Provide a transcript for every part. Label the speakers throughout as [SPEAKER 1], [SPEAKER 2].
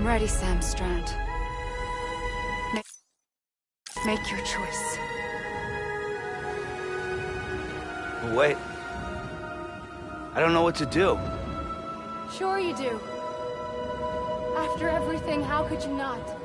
[SPEAKER 1] ready, Sam Strand. Make your choice.
[SPEAKER 2] But wait. I don't know what to do.
[SPEAKER 3] Sure you do. After everything, how could you not?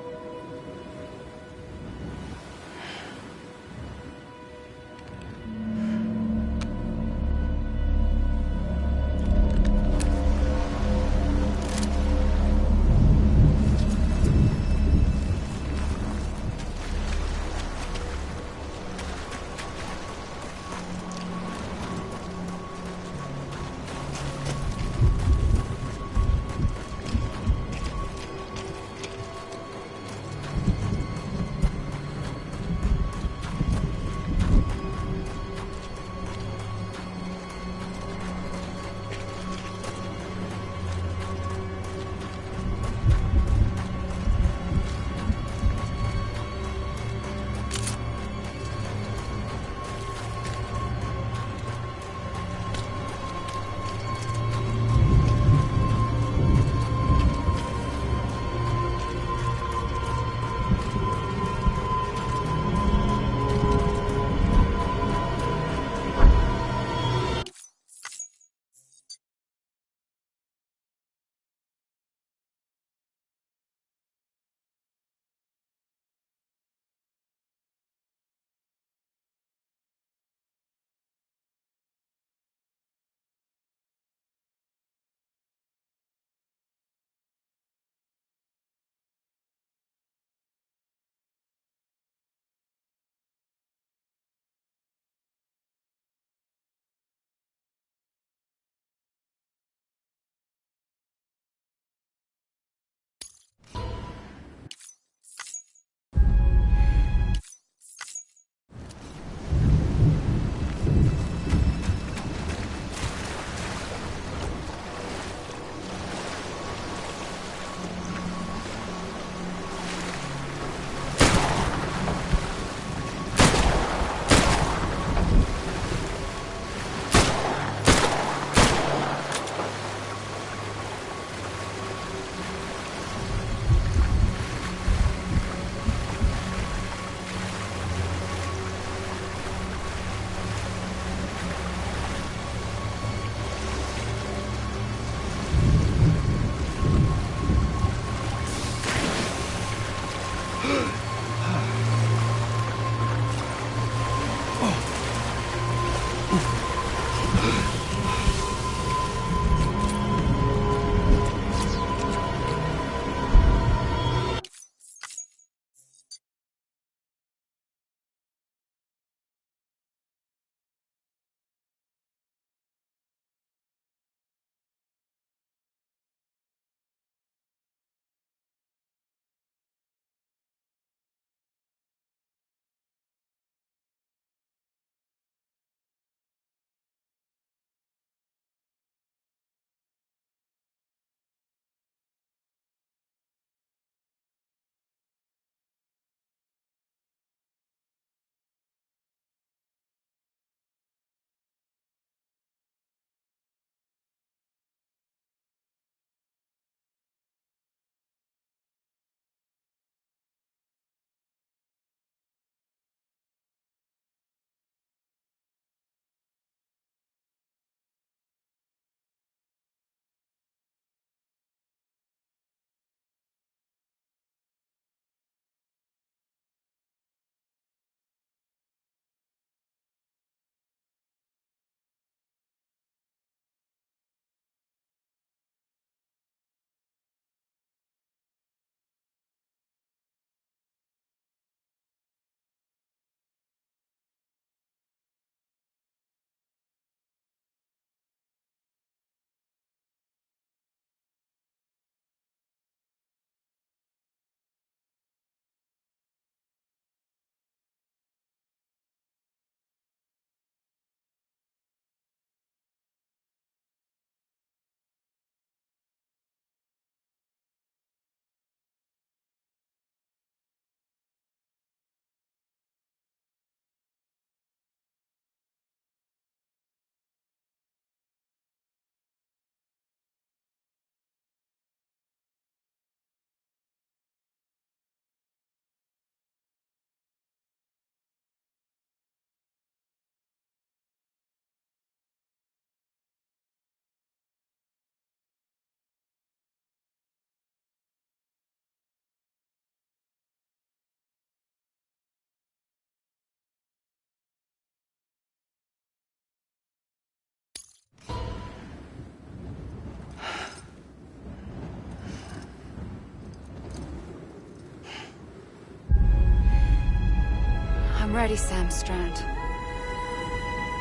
[SPEAKER 1] ready, Sam Strand.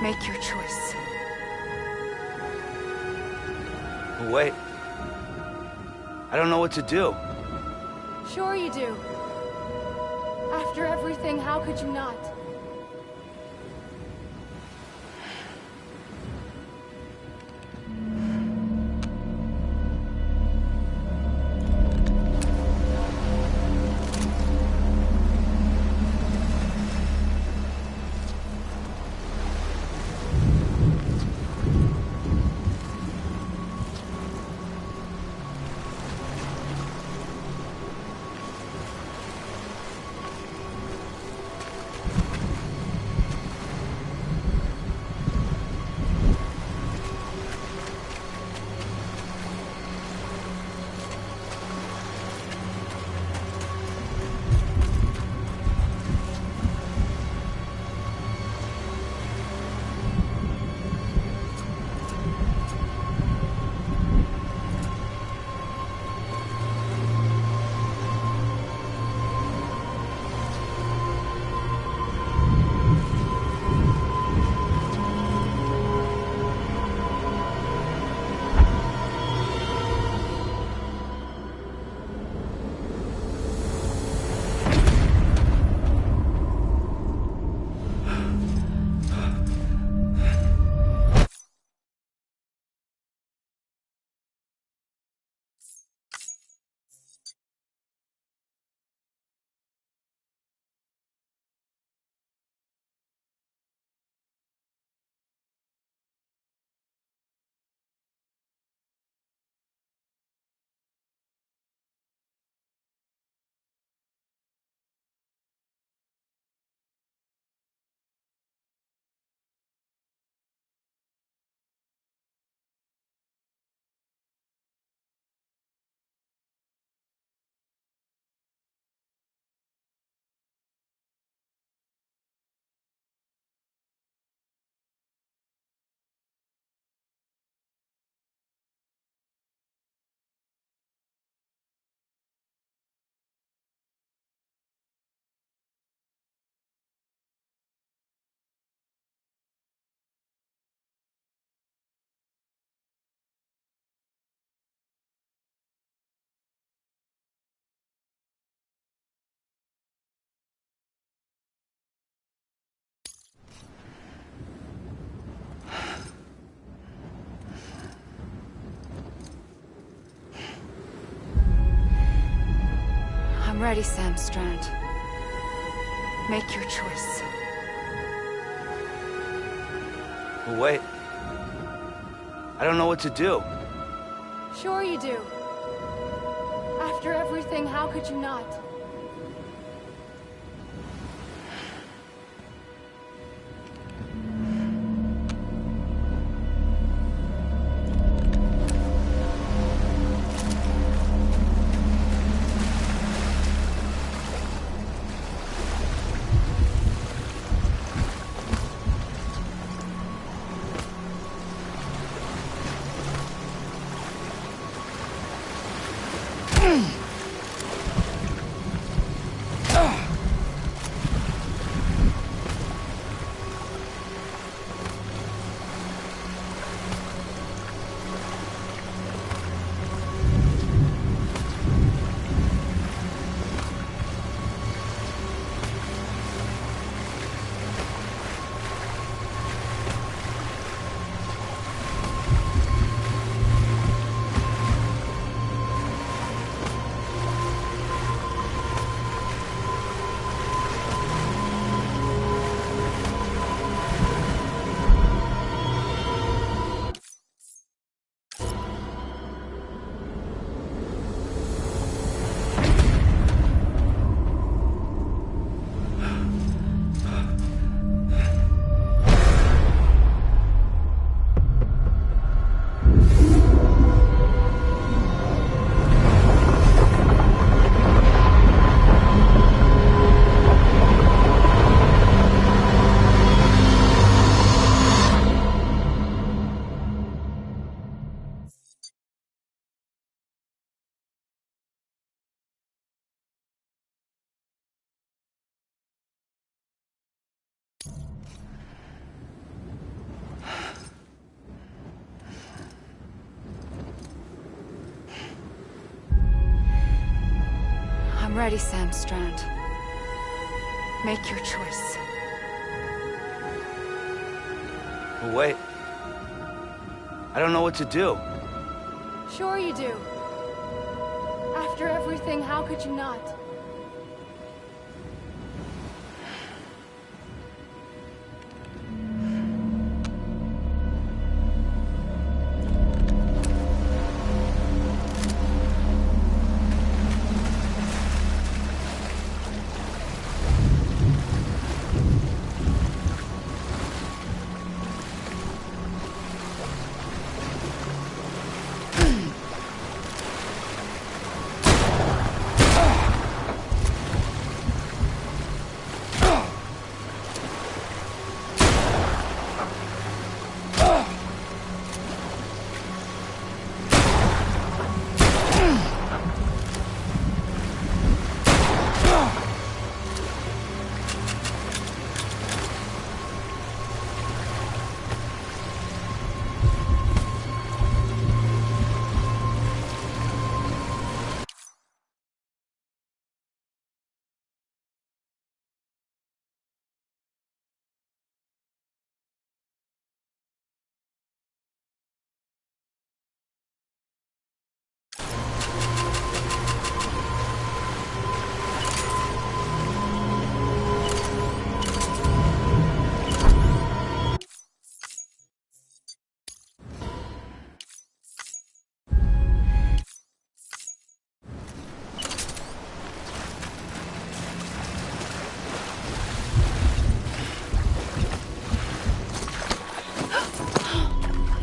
[SPEAKER 1] Make your choice.
[SPEAKER 2] Wait. I don't know what to do.
[SPEAKER 3] Sure you do. After everything, how could you not?
[SPEAKER 1] I'm ready, Sam Strand. Make your choice.
[SPEAKER 2] Wait. I don't know what to do.
[SPEAKER 3] Sure you do. After everything, how could you not?
[SPEAKER 1] I'm ready, Sam Strand. Make your choice.
[SPEAKER 2] But wait. I don't know what to do.
[SPEAKER 3] Sure you do. After everything, how could you not?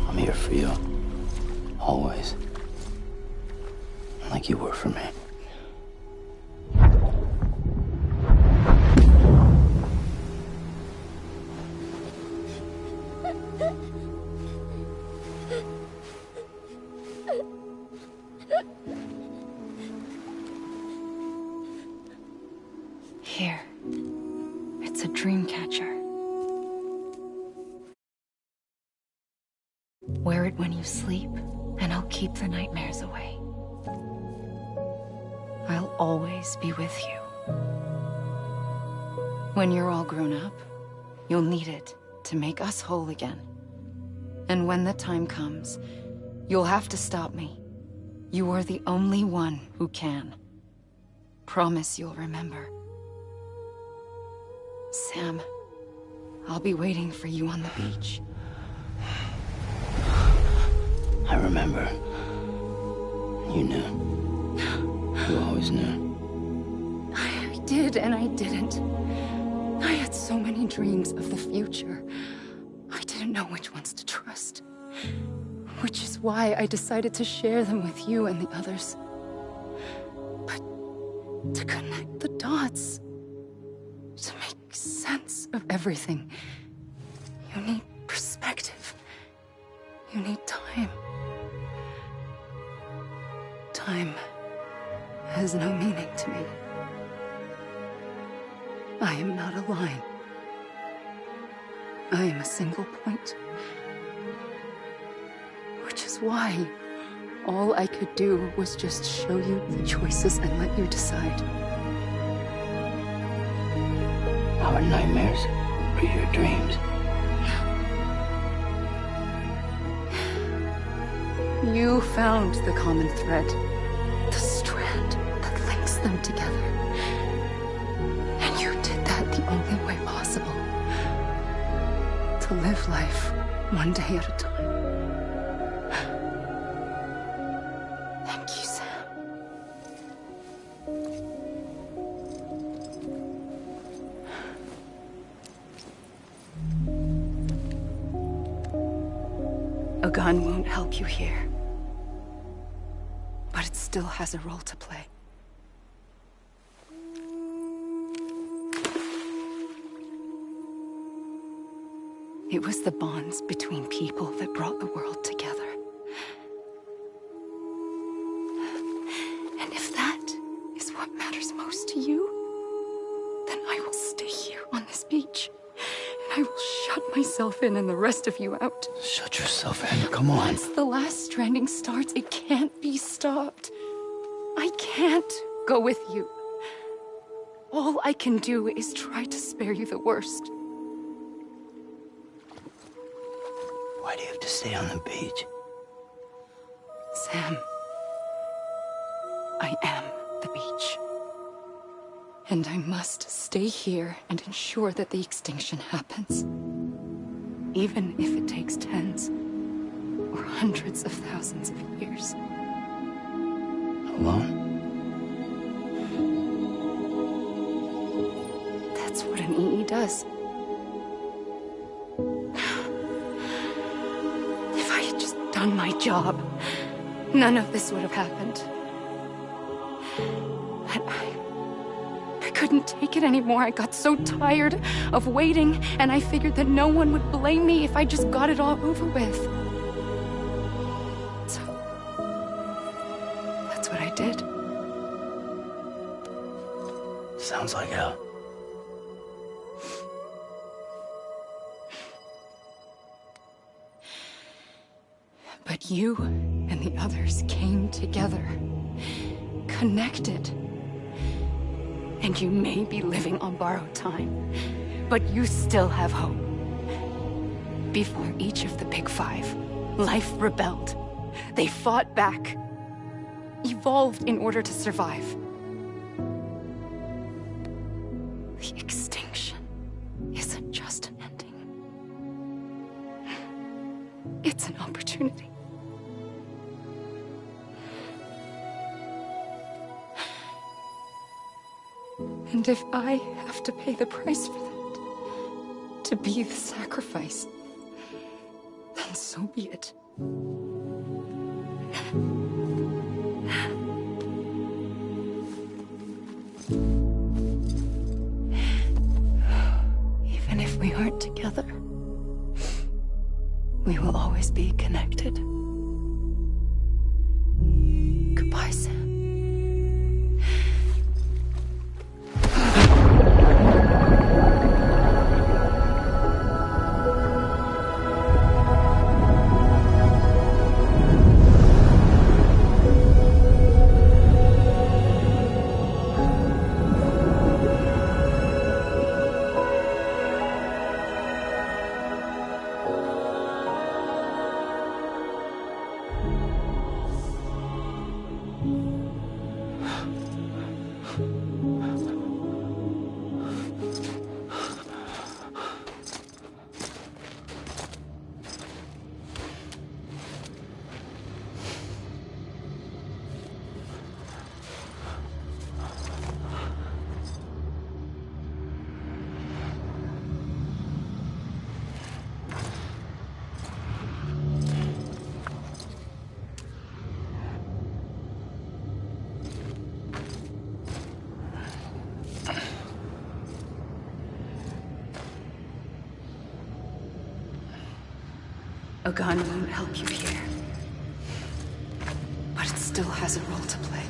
[SPEAKER 2] I'm here for you. Always. Like you were for me.
[SPEAKER 1] Here. It's a dream catcher. Wear it when you sleep, and I'll keep the nightmares away. I'll always be with you. When you're all grown up, you'll need it to make us whole again. And when the time comes, you'll have to stop me. You are the only one who can. Promise you'll remember. Sam, I'll be waiting for you on the beach.
[SPEAKER 2] I remember. You knew. You always knew.
[SPEAKER 1] I did and I didn't. I had so many dreams of the future. I didn't know which ones to trust. Which is why I decided to share them with you and the others. But to connect the dots, to make sense of everything, you need perspective. You need time. Time has no meaning to me. I am not a line. I am a single point. Which is why all I could do was just show you the choices and let you decide.
[SPEAKER 2] Our nightmares are your dreams.
[SPEAKER 1] You found the common thread, the strand that links them together. And you did that the only way possible. To live life one day at a time. Thank you, Sam. A gun won't help you here. But it still has a role to play. It was the bonds between people that brought the world together. And if that is what matters most to you, then I will stay here on this beach. And I will shut myself in and the rest of you out.
[SPEAKER 2] Shut yourself in. Come on.
[SPEAKER 1] Once the last stranding starts, it can't be stopped. I can't go with you. All I can do is try to spare you the worst.
[SPEAKER 2] Why do you have to stay on the beach?
[SPEAKER 1] Sam, I am the beach. And I must stay here and ensure that the extinction happens. Even if it takes tens or hundreds of thousands of years.
[SPEAKER 2] Alone?
[SPEAKER 1] That's what an EE does. If I had just done my job, none of this would have happened. But I couldn't take it anymore. I got so tired of waiting, and I figured that no one would blame me if I just got it all over with. So, that's what I did.
[SPEAKER 2] Sounds like hell.
[SPEAKER 1] But you and the others came together, connected. And you may be living on borrowed time, but you still have hope. Before each of the Big Five, life rebelled. They fought back, evolved in order to survive. The extinction isn't just an ending. It's an opportunity. And if I have to pay the price for that, to be the sacrifice, then so be it. Even if we aren't together, we will always be connected. Goodbye, Sam. A gun won't help you here, but it still has a role to play.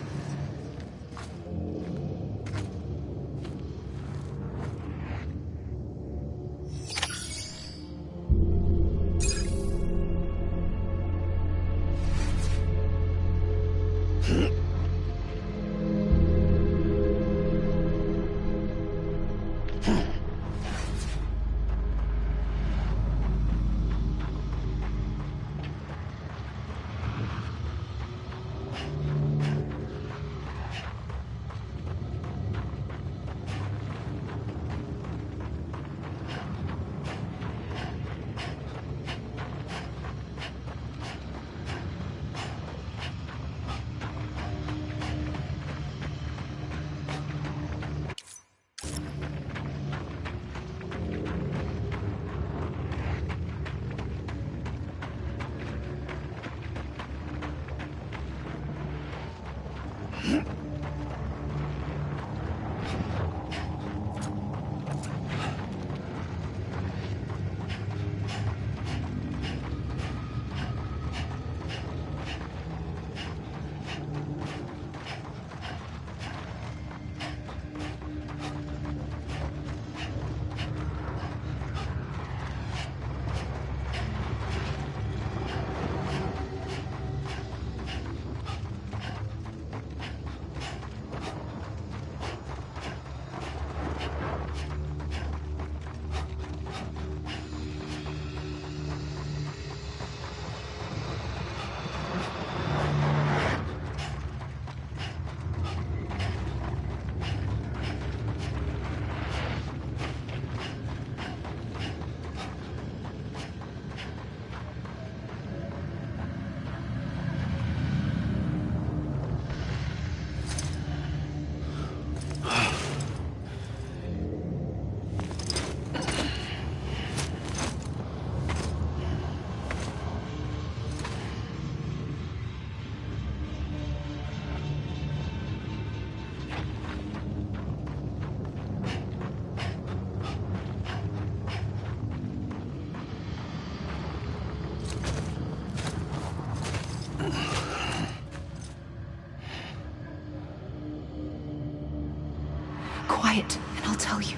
[SPEAKER 1] quiet, and I'll tell you.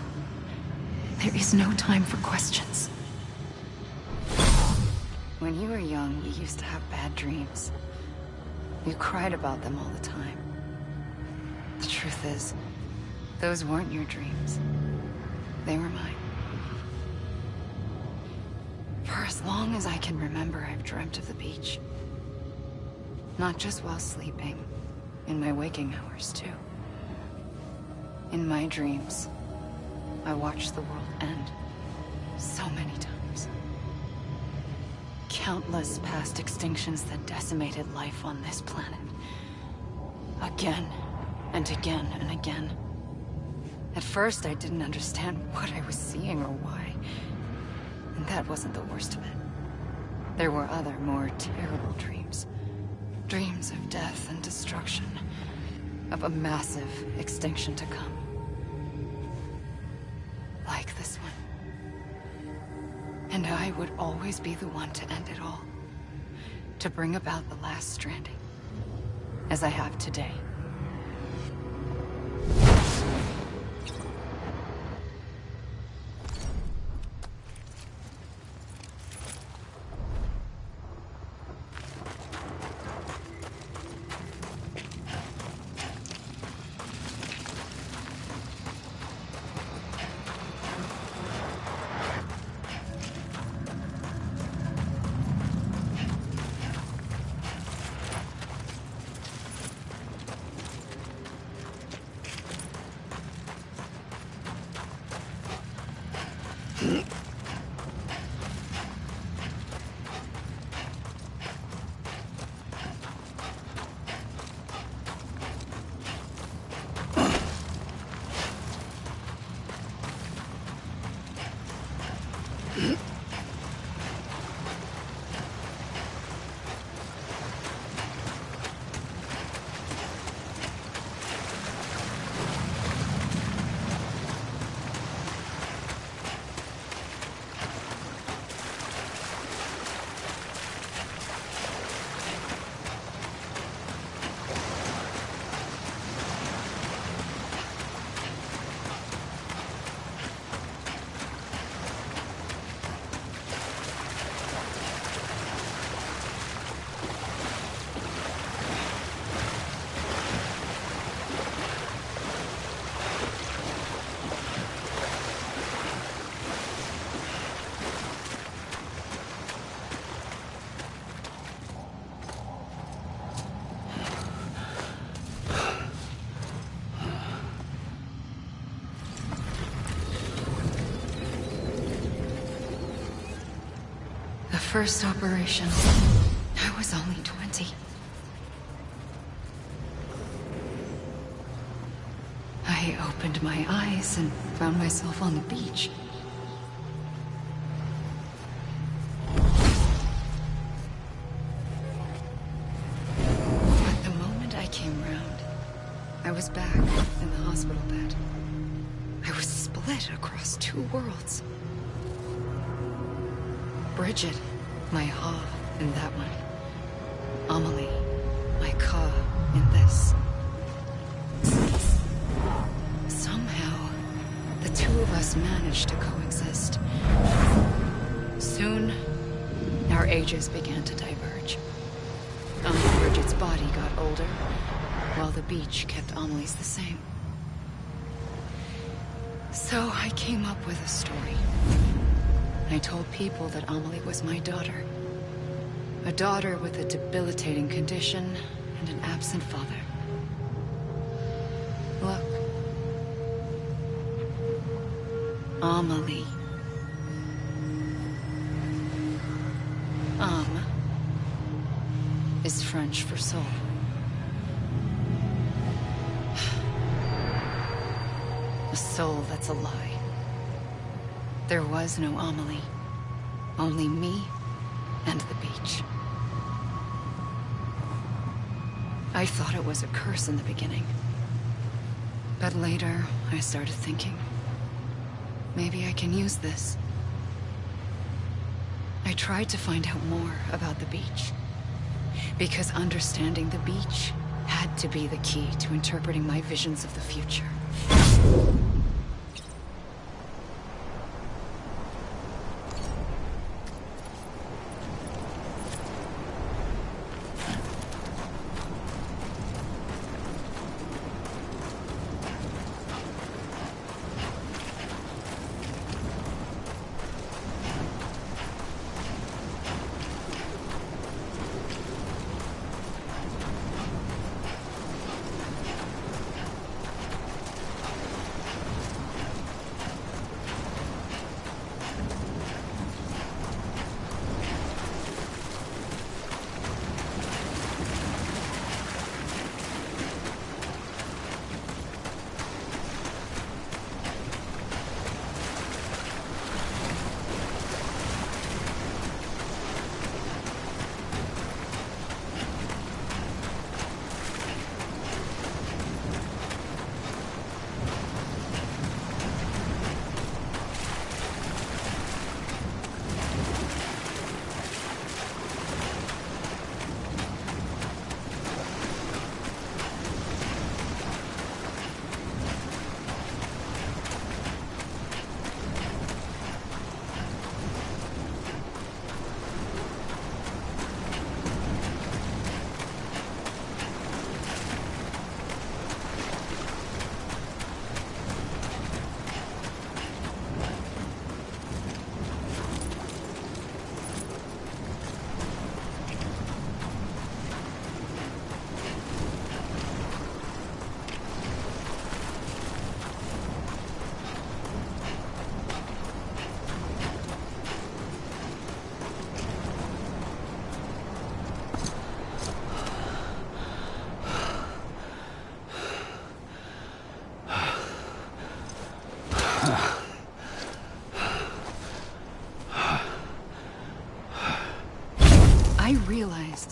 [SPEAKER 1] There is no time for questions. When you were young, you used to have bad dreams. You cried about them all the time. The truth is, those weren't your dreams. They were mine. For as long as I can remember, I've dreamt of the beach. Not just while sleeping, in my waking hours too. In my dreams, I watched the world end so many times. Countless past extinctions that decimated life on this planet. Again, and again, and again. At first, I didn't understand what I was seeing or why. And that wasn't the worst of it. There were other, more terrible dreams. Dreams of death and destruction. Of a massive extinction to come. Like this one. And I would always be the one to end it all. To bring about the last stranding. As I have today. First operation, I was only 20. I opened my eyes and found myself on the beach. But the moment I came round, I was back in the hospital bed. I was split across two worlds. Bridget. My Ha in that one. Amelie, my Ka in this. Somehow, the two of us managed to coexist. Soon, our ages began to diverge. Bridget's body got older, while the beach kept Amelie's the same. So I came up with a story. I told people that Amelie was my daughter. A daughter with a debilitating condition and an absent father. Look. Amelie. Âme is French for soul. A soul that's a lie. There was no Amelie. Only me and the beach. I thought it was a curse in the beginning. But later, I started thinking, maybe I can use this. I tried to find out more about the beach. Because understanding the beach had to be the key to interpreting my visions of the future.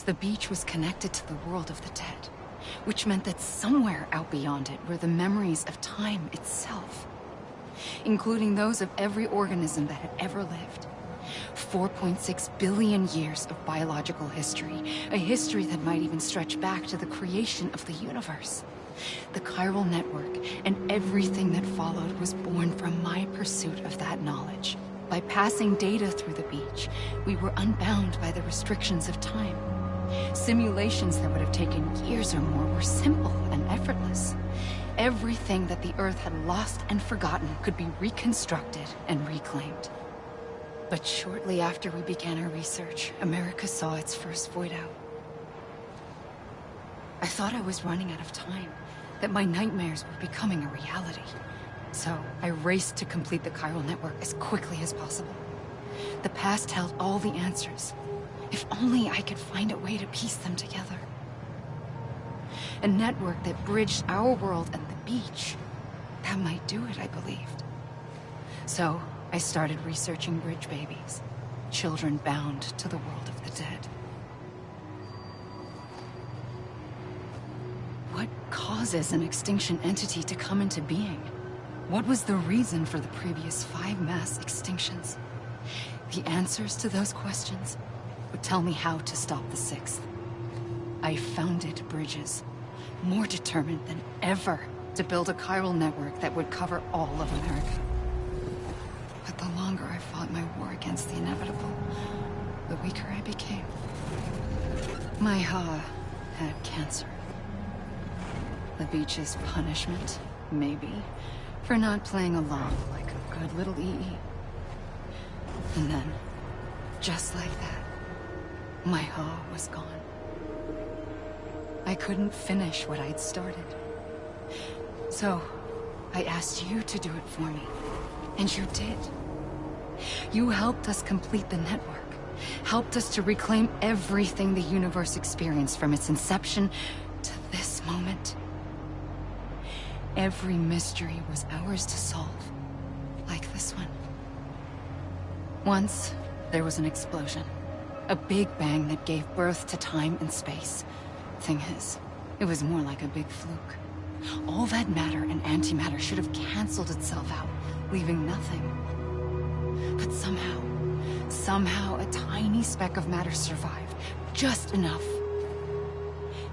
[SPEAKER 1] The beach was connected to the world of the dead, which meant that somewhere out beyond it were the memories of time itself, including those of every organism that had ever lived. 4.6 billion years of biological history, a history that might even stretch back to the creation of the universe. The chiral network and everything that followed was born from my pursuit of that knowledge. By passing data through the beach, we were unbound by the restrictions of time. Simulations that would have taken years or more were simple and effortless. Everything that the Earth had lost and forgotten could be reconstructed and reclaimed. But shortly after we began our research, America saw its first void out. I thought I was running out of time, that my nightmares were becoming a reality. So I raced to complete the chiral network as quickly as possible. The past held all the answers. If only I could find a way to piece them together. A network that bridged our world and the beach. That might do it, I believed. So I started researching bridge babies, children bound to the world of the dead. What causes an extinction entity to come into being? What was the reason for the previous 5 mass extinctions? The answers to those questions would tell me how to stop the 6th. I founded bridges, more determined than ever to build a chiral network that would cover all of America. But the longer I fought my war against the inevitable, the weaker I became. My Ha had cancer. The beach's punishment, maybe, for not playing along like a good little EE. And then, just like that, my Ha was gone. I couldn't finish what I'd started. So, I asked you to do it for me. And you did. You helped us complete the network. Helped us to reclaim everything the universe experienced from its inception to this moment. Every mystery was ours to solve. Like this one. Once, there was an explosion. A big bang that gave birth to time and space. Thing is, it was more like a big fluke. All that matter and antimatter should have canceled itself out, leaving nothing. But somehow a tiny speck of matter survived. Just enough.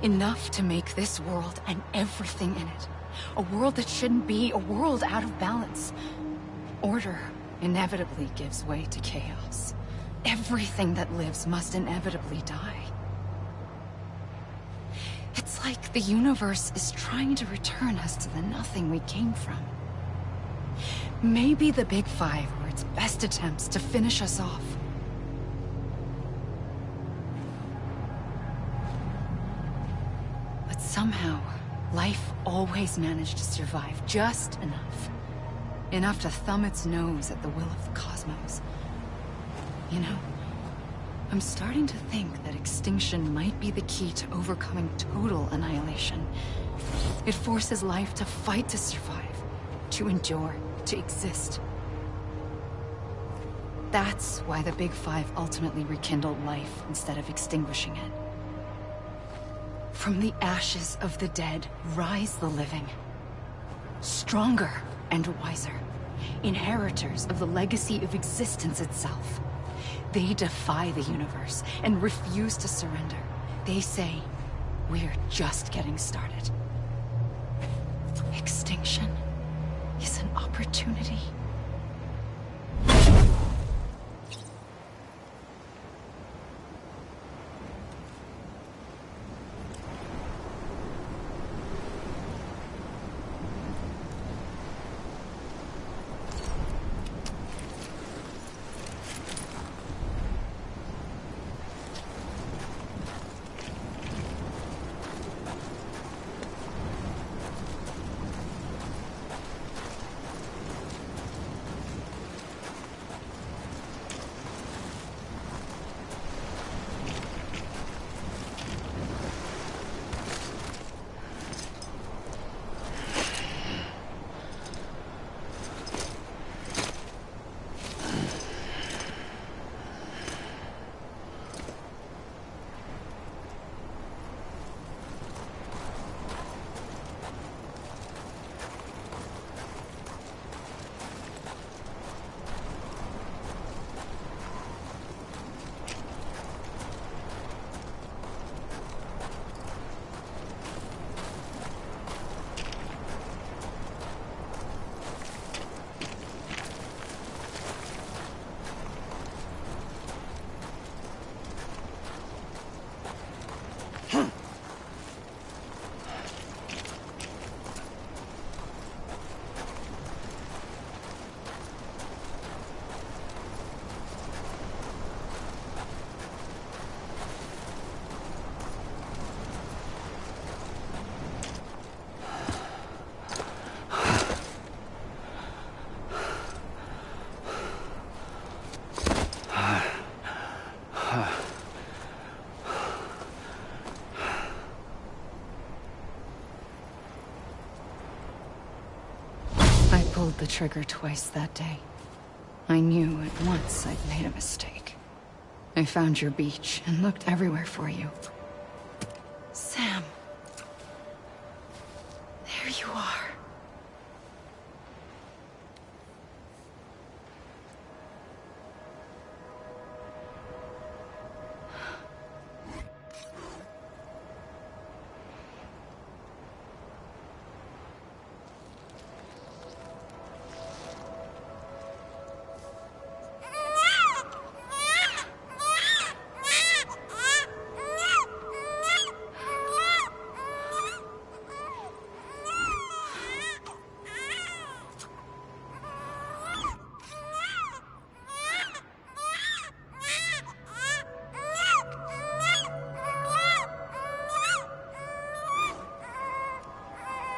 [SPEAKER 1] Enough to make this world and everything in it. A world that shouldn't be, a world out of balance. Order inevitably gives way to chaos. Everything that lives must inevitably die. It's like the universe is trying to return us to the nothing we came from. Maybe the Big Five were its best attempts to finish us off. But somehow, life always managed to survive just enough. Enough to thumb its nose at the will of the cosmos. You know, I'm starting to think that extinction might be the key to overcoming total annihilation. It forces life to fight to survive, to endure, to exist. That's why the Big Five ultimately rekindled life instead of extinguishing it. From the ashes of the dead rise the living. Stronger and wiser. Inheritors of the legacy of existence itself. They defy the universe and refuse to surrender. They say, we're just getting started. Extinction is an opportunity. pulled the trigger twice that day. I knew at once I'd made a mistake. I found your beach and looked everywhere for you. Sam. There you are.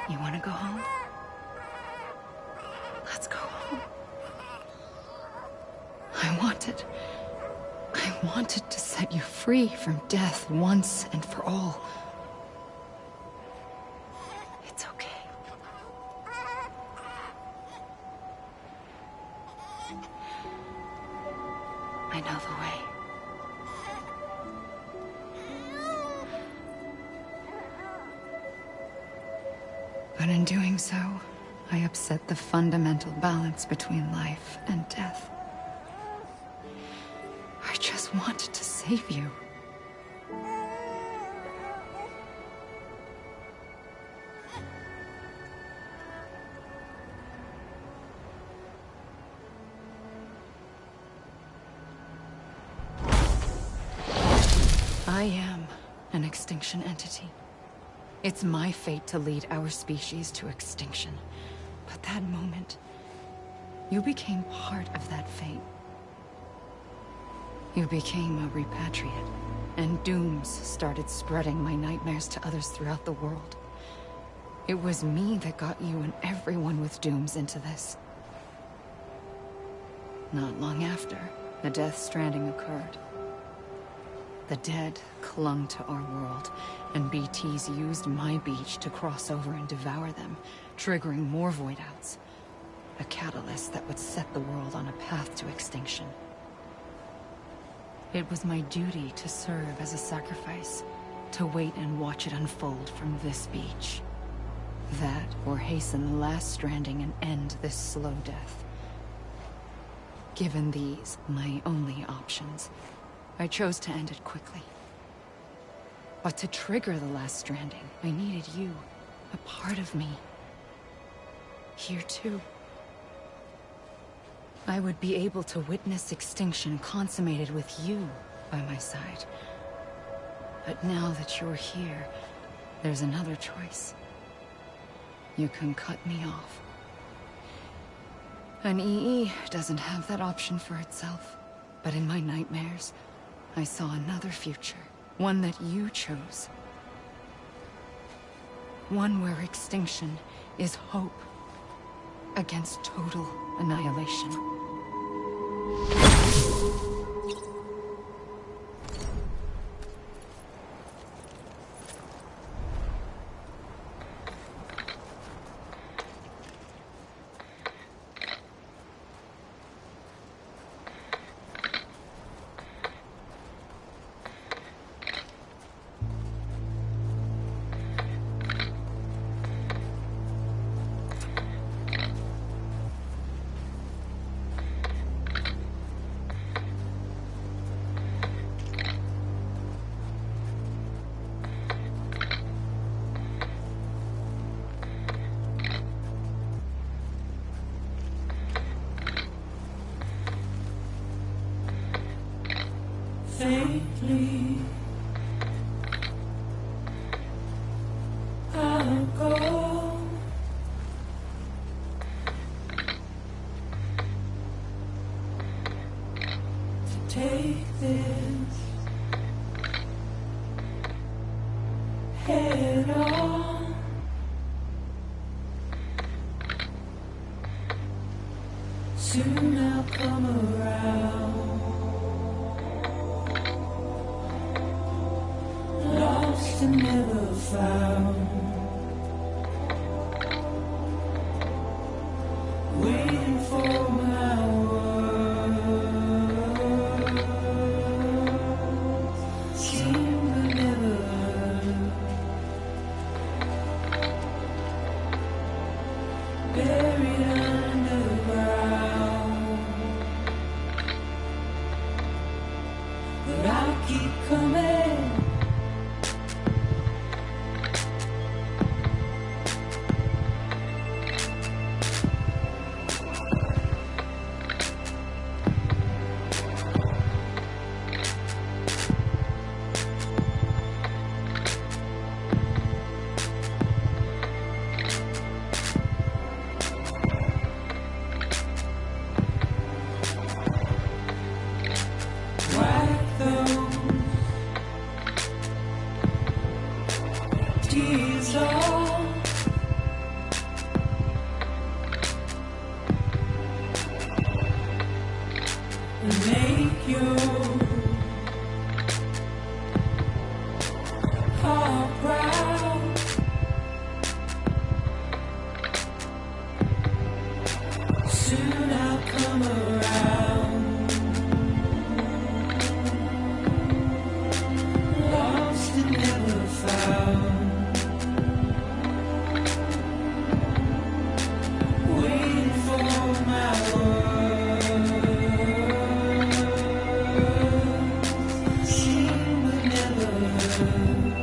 [SPEAKER 1] You want to go home? Let's go home. I wanted to set you free from death once and for all. It's okay. I know the way. But in doing so, I upset the fundamental balance between life and death. I just wanted to save you. I am an extinction entity. It's my fate to lead our species to extinction. But that moment, you became part of that fate. You became a repatriate, and dooms started spreading my nightmares to others throughout the world. It was me that got you and everyone with dooms into this. Not long after, the Death Stranding occurred. The dead clung to our world, and BTs used my beach to cross over and devour them, triggering more void-outs. A catalyst that would set the world on a path to extinction. It was my duty to serve as a sacrifice, to wait and watch it unfold from this beach. That, or hasten the last stranding and end this slow death. Given these, my only options, I chose to end it quickly. But to trigger the last stranding, I needed you, a part of me. Here too. I would be able to witness extinction consummated with you by my side. But now that you're here, there's another choice. You can cut me off. An EE doesn't have that option for itself. But in my nightmares, I saw another future. One that you chose. One where extinction is hope against total annihilation.
[SPEAKER 4] Faintly, I'll go to take this head on. Soon I'll come around. Lost and never found. dissolve. And make your heart proud. Soon I'll come around. Lost and never found. Waiting for my words. Seen but never heard.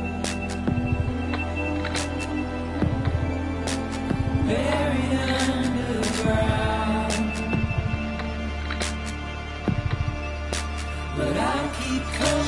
[SPEAKER 4] Buried underground. But I'll keep coming.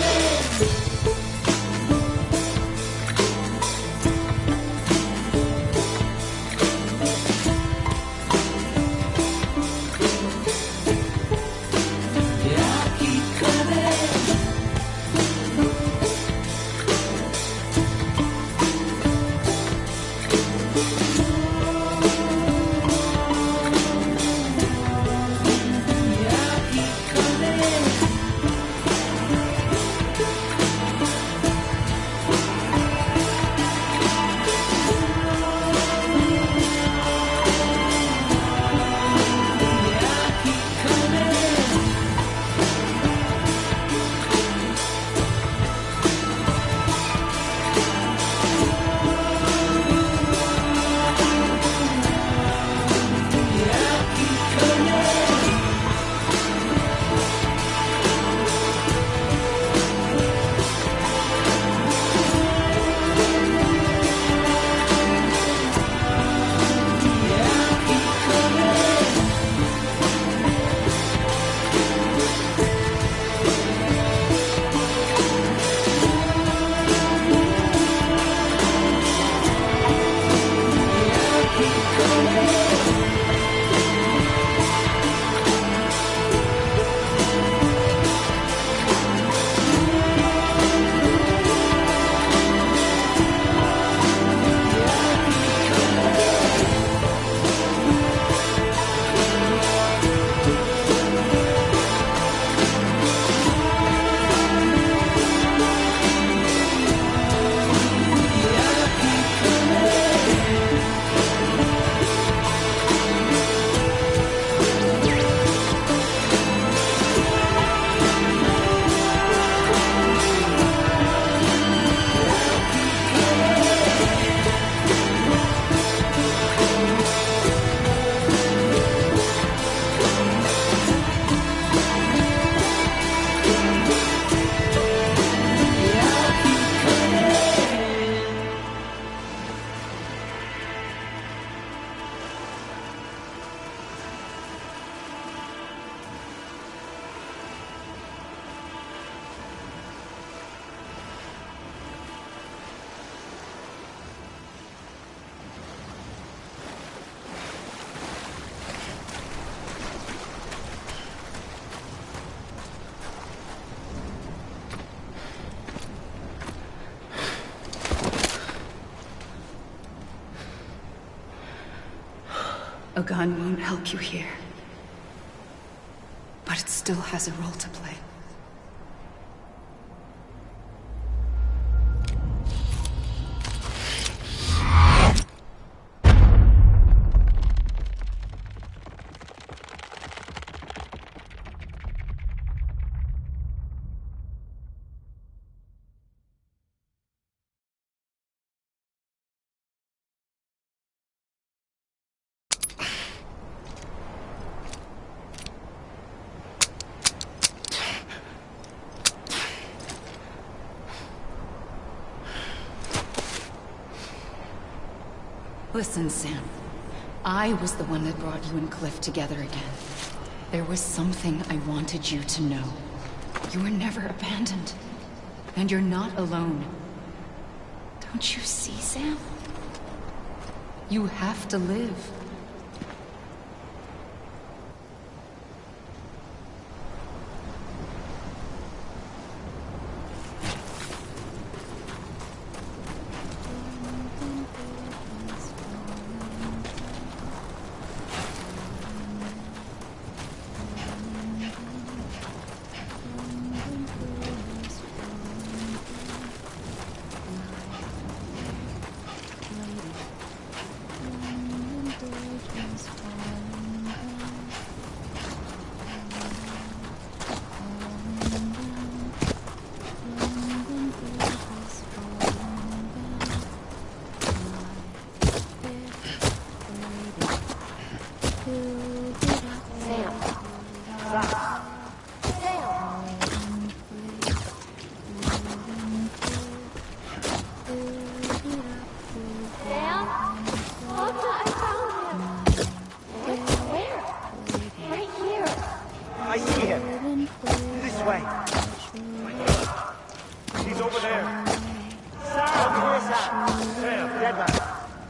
[SPEAKER 1] A gun won't help you here. But it still has a role to play. Listen, Sam. I was the one that brought you and Cliff together again. There was something I wanted you to know. You were never abandoned. And you're not alone. Don't you see, Sam? You have to live.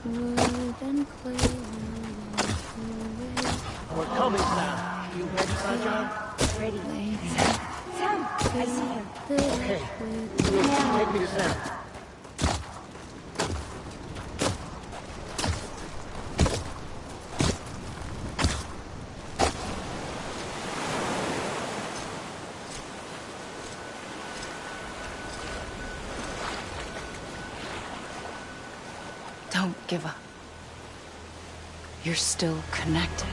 [SPEAKER 5] We're coming, Sam. You ready, Sunshine?
[SPEAKER 3] Ready. Sam, I see him.
[SPEAKER 5] Okay. Take me to Sam.
[SPEAKER 1] Don't give up. You're still connected.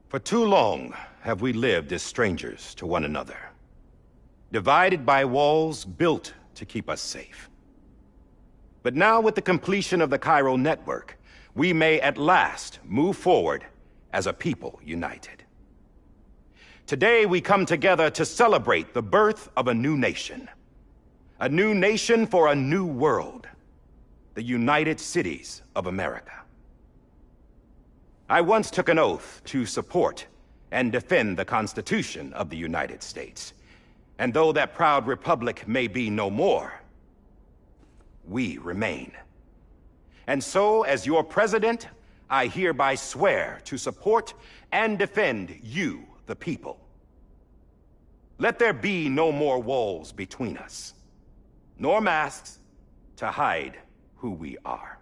[SPEAKER 6] For too long have we lived as strangers to one another, divided by walls built to keep us safe. But now, with the completion of the Cairo network, we may at last move forward as a people united. Today, we come together to celebrate the birth of a new nation for a new world, the United Cities of America. I once took an oath to support and defend the Constitution of the United States. And though that proud republic may be no more, we remain. And so, as your president, I hereby swear to support and defend you, the people. Let there be no more walls between us, nor masks to hide who we are.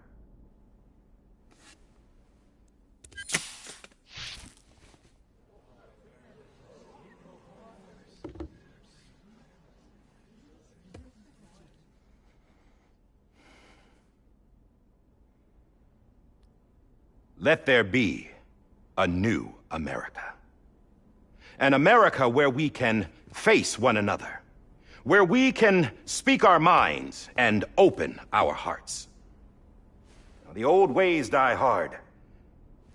[SPEAKER 6] Let there be a new America. An America where we can face one another, where we can speak our minds and open our hearts. The old ways die hard,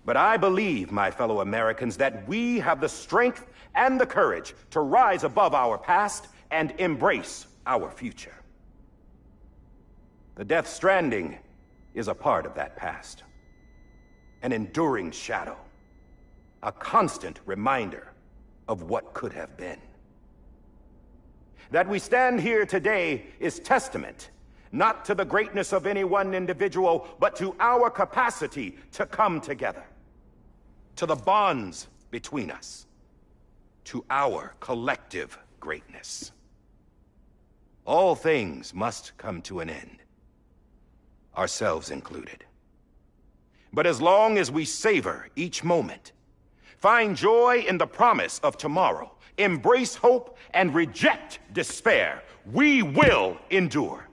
[SPEAKER 6] but I believe, my fellow Americans, that we have the strength and the courage to rise above our past and embrace our future. The Death Stranding is a part of that past. an enduring shadow, a constant reminder of what could have been. That we stand here today is testament not to the greatness of any one individual, but to our capacity to come together, to the bonds between us, to our collective greatness. All things must come to an end, ourselves included. But as long as we savor each moment, find joy in the promise of tomorrow, embrace hope, and reject despair, we will endure.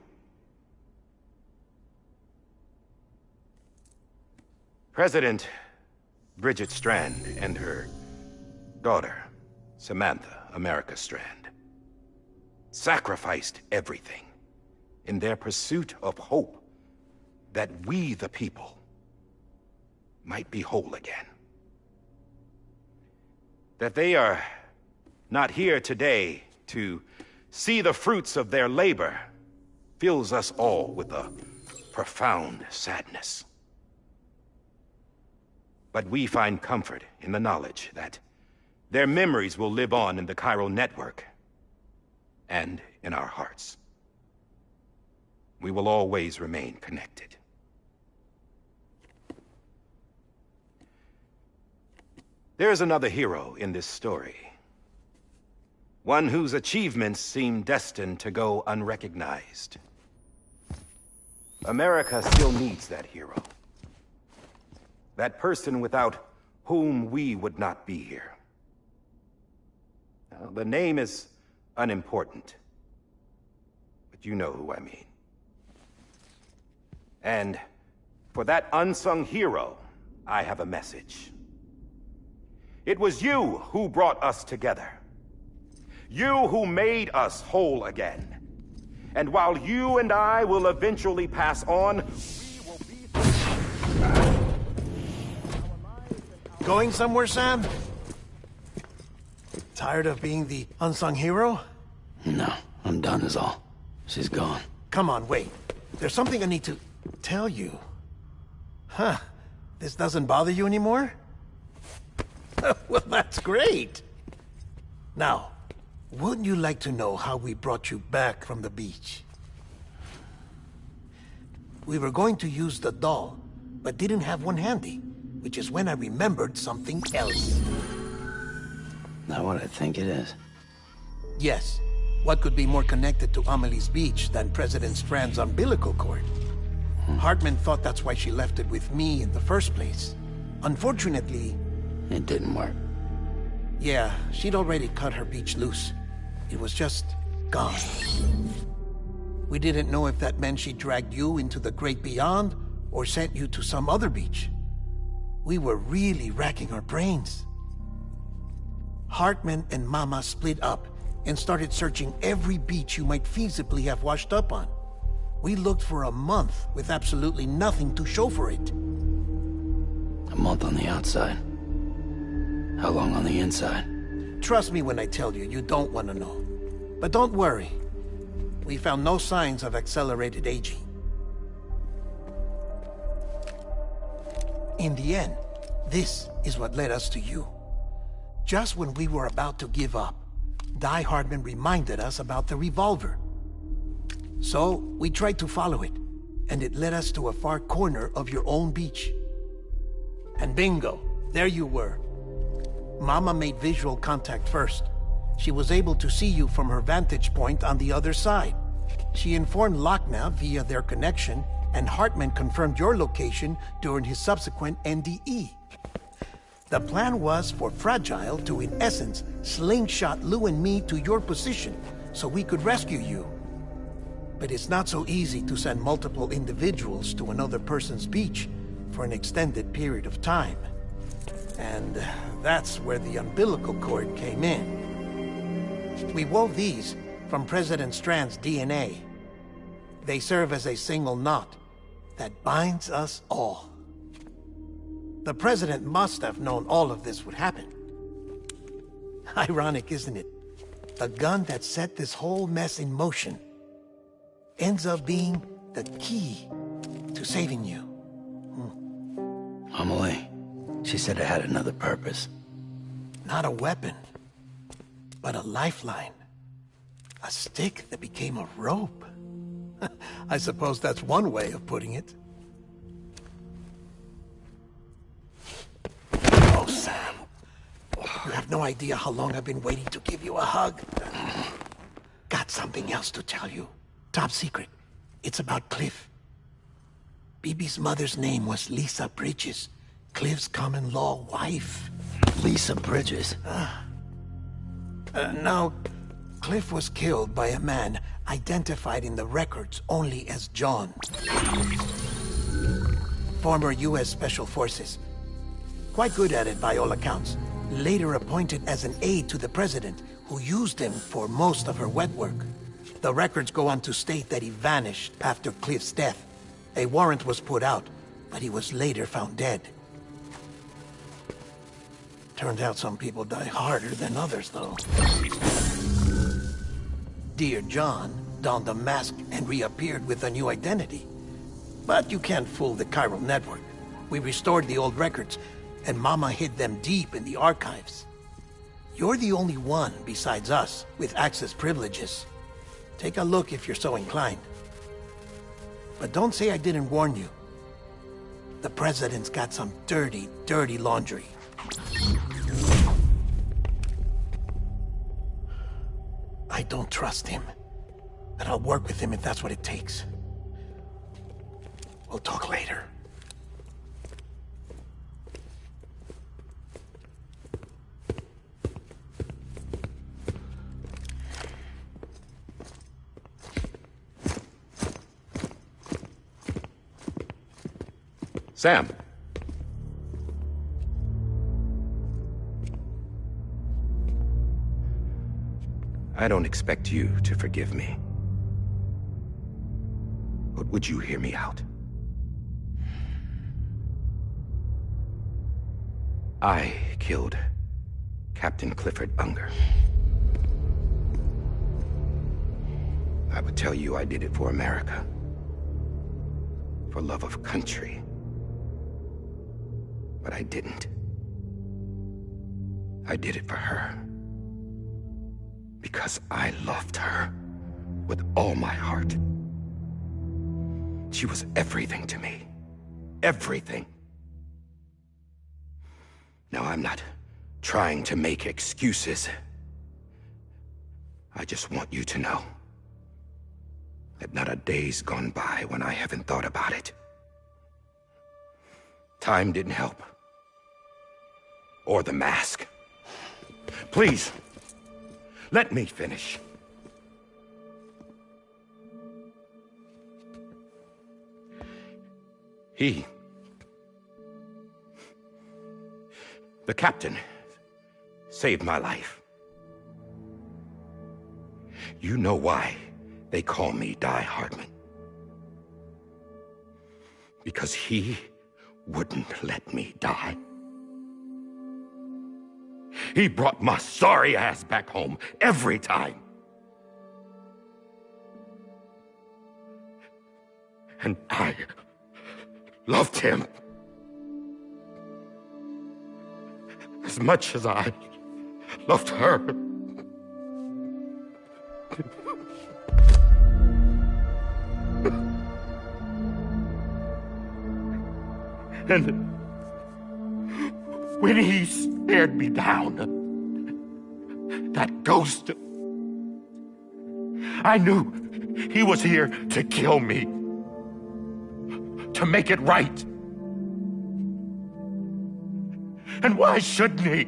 [SPEAKER 6] President Bridget Strand and her daughter, Samantha America Strand, sacrificed everything in their pursuit of hope that we, the people, might be whole again. That they are not here today to see the fruits of their labor fills us all with a profound sadness. But we find comfort in the knowledge that their memories will live on in the chiral network and in our hearts. We will always remain connected. There is another hero in this story. One whose achievements seem destined to go unrecognized. America still needs that hero. That person without whom we would not be here. Now, the name is unimportant, but you know who I mean. And for that unsung hero, I have a message. It was you who brought us together. You who made us whole again. And while you and I will eventually pass on, we will be...
[SPEAKER 5] Going somewhere, Sam? Tired of being the unsung hero?
[SPEAKER 7] No, I'm done is all. She's gone.
[SPEAKER 5] Come on, wait. There's something I need to tell you. Huh. This doesn't bother you anymore? Well, that's great. Now, wouldn't you like to know how we brought you back from the beach? We were going to use the doll, but didn't have one handy, which is when I remembered something else.
[SPEAKER 7] Not what I think it is.
[SPEAKER 5] Yes. What could be more connected to Amelie's beach than President Strand's umbilical cord? Hartman thought that's why she left it with me in the first place. Unfortunately...
[SPEAKER 7] It didn't work.
[SPEAKER 5] Yeah, she'd already cut her beach loose. It was just gone. We didn't know if that meant she dragged you into the great beyond, or sent you to some other beach. We were really racking our brains. Hartman and Mama split up and started searching every beach you might feasibly have washed up on. We looked for a month with absolutely nothing to show for it.
[SPEAKER 7] A month on the outside. How long on the inside?
[SPEAKER 5] Trust me when I tell you, you don't want to know. But don't worry. We found no signs of accelerated aging. In the end, this is what led us to you. Just when we were about to give up, Die Hartman reminded us about the revolver. So, we tried to follow it, and it led us to a far corner of your own beach. And bingo, there you were. Mama made visual contact first. She was able to see you from her vantage point on the other side. She informed Lochna via their connection, and Hartman confirmed your location during his subsequent NDE. The plan was for Fragile to, in essence, slingshot Lou and me to your position so we could rescue you. But it's not so easy to send multiple individuals to another person's beach for an extended period of time. And that's where the umbilical cord came in. We wove these from President Strand's DNA. They serve as a single knot that binds us all. The President must have known all of this would happen. Ironic, isn't it? The gun that set this whole mess in motion ends up being the key to saving you.
[SPEAKER 7] Amelie, she said it had another purpose.
[SPEAKER 5] Not a weapon, but a lifeline. A stick that became a rope. I suppose that's one way of putting it. Oh, Sam. You have no idea how long I've been waiting to give you a hug. Got something else to tell you. Top secret. It's about Cliff. Bibi's mother's name was Lisa Bridges, Cliff's common-law wife.
[SPEAKER 7] Lisa Bridges?
[SPEAKER 5] Now, Cliff was killed by a man identified in the records only as John. Former U.S. Special Forces. Quite good at it by all accounts. Later appointed as an aide to the president, who used him for most of her wet work. The records go on to state that he vanished after Cliff's death. A warrant was put out, but he was later found dead. Turned out some people die harder than others, though. Dear John donned a mask and reappeared with a new identity. But you can't fool the chiral network. We restored the old records, and Mama hid them deep in the archives. You're the only one besides us with access privileges. Take a look if you're so inclined. But don't say I didn't warn you. The president's got some dirty, dirty laundry. I don't trust him. But I'll work with him if that's what it takes. We'll talk later.
[SPEAKER 6] Sam. I don't expect you to forgive me. But would you hear me out? I killed Captain Clifford Unger. I would tell you I did it for America. For love of country. But I didn't. I did it for her. Because I loved her with all my heart. She was everything to me. Everything. Now, I'm not trying to make excuses. I just want you to know that not a day's gone by when I haven't thought about it. Time didn't help. Or the mask. Please, let me finish. The captain, saved my life. You know why they call me Die Hardman. Because he wouldn't let me die. He brought my sorry ass back home every time. And I loved him as much as I loved her. And when he stared me down, that ghost, I knew he was here to kill me, to make it right. And why shouldn't he?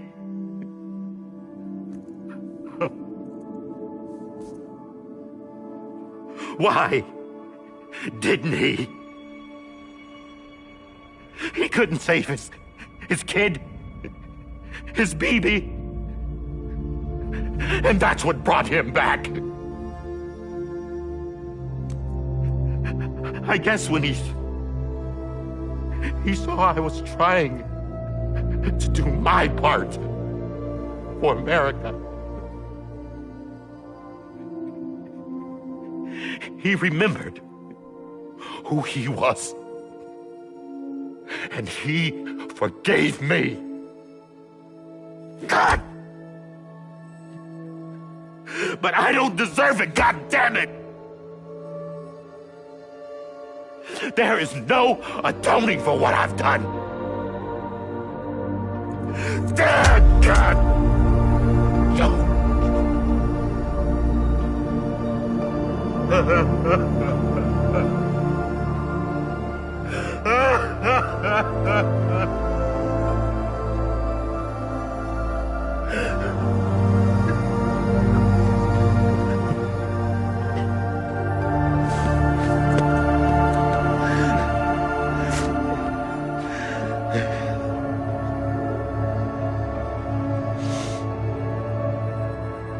[SPEAKER 6] Why didn't he? He couldn't save his kid, his baby. And that's what brought him back. I guess when he saw I was trying to do my part for America, he remembered who he was. and he forgave me. God! But I don't deserve it, God damn it! There is no atoning for what I've done. Dad, God!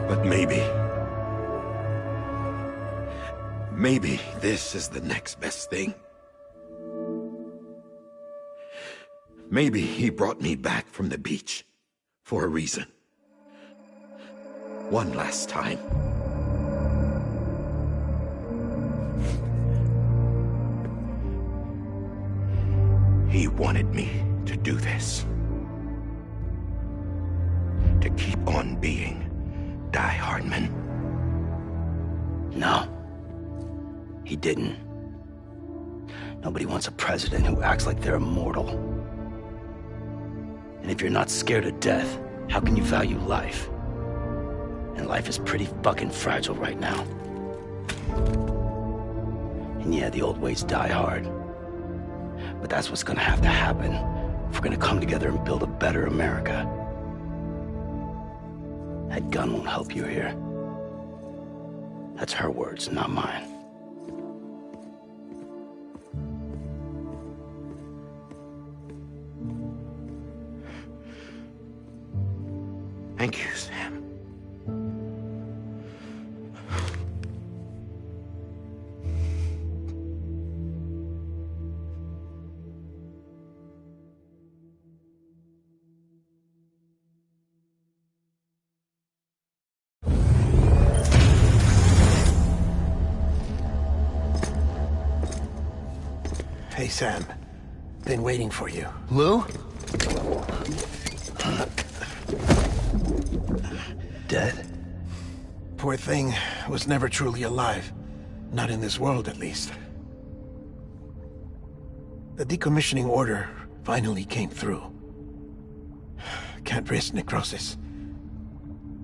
[SPEAKER 6] But maybe this is the next best thing. Maybe he brought me back from the beach for a reason. One last time. He wanted me to do this. To keep on being Die Hardman.
[SPEAKER 7] No. He didn't. Nobody wants a president who acts like they're immortal. And if you're not scared of death, how can you value life? And life is pretty fucking fragile right now. And yeah, the old ways die hard. But that's what's gonna have to happen if we're gonna come together and build a better America. That gun won't help you here. That's her words, not mine.
[SPEAKER 6] Thank you, Sam.
[SPEAKER 5] Hey, Sam. Been waiting for you.
[SPEAKER 7] Lou? Dead?
[SPEAKER 5] Poor thing was never truly alive. Not in this world, at least. The decommissioning order finally came through. Can't risk necrosis.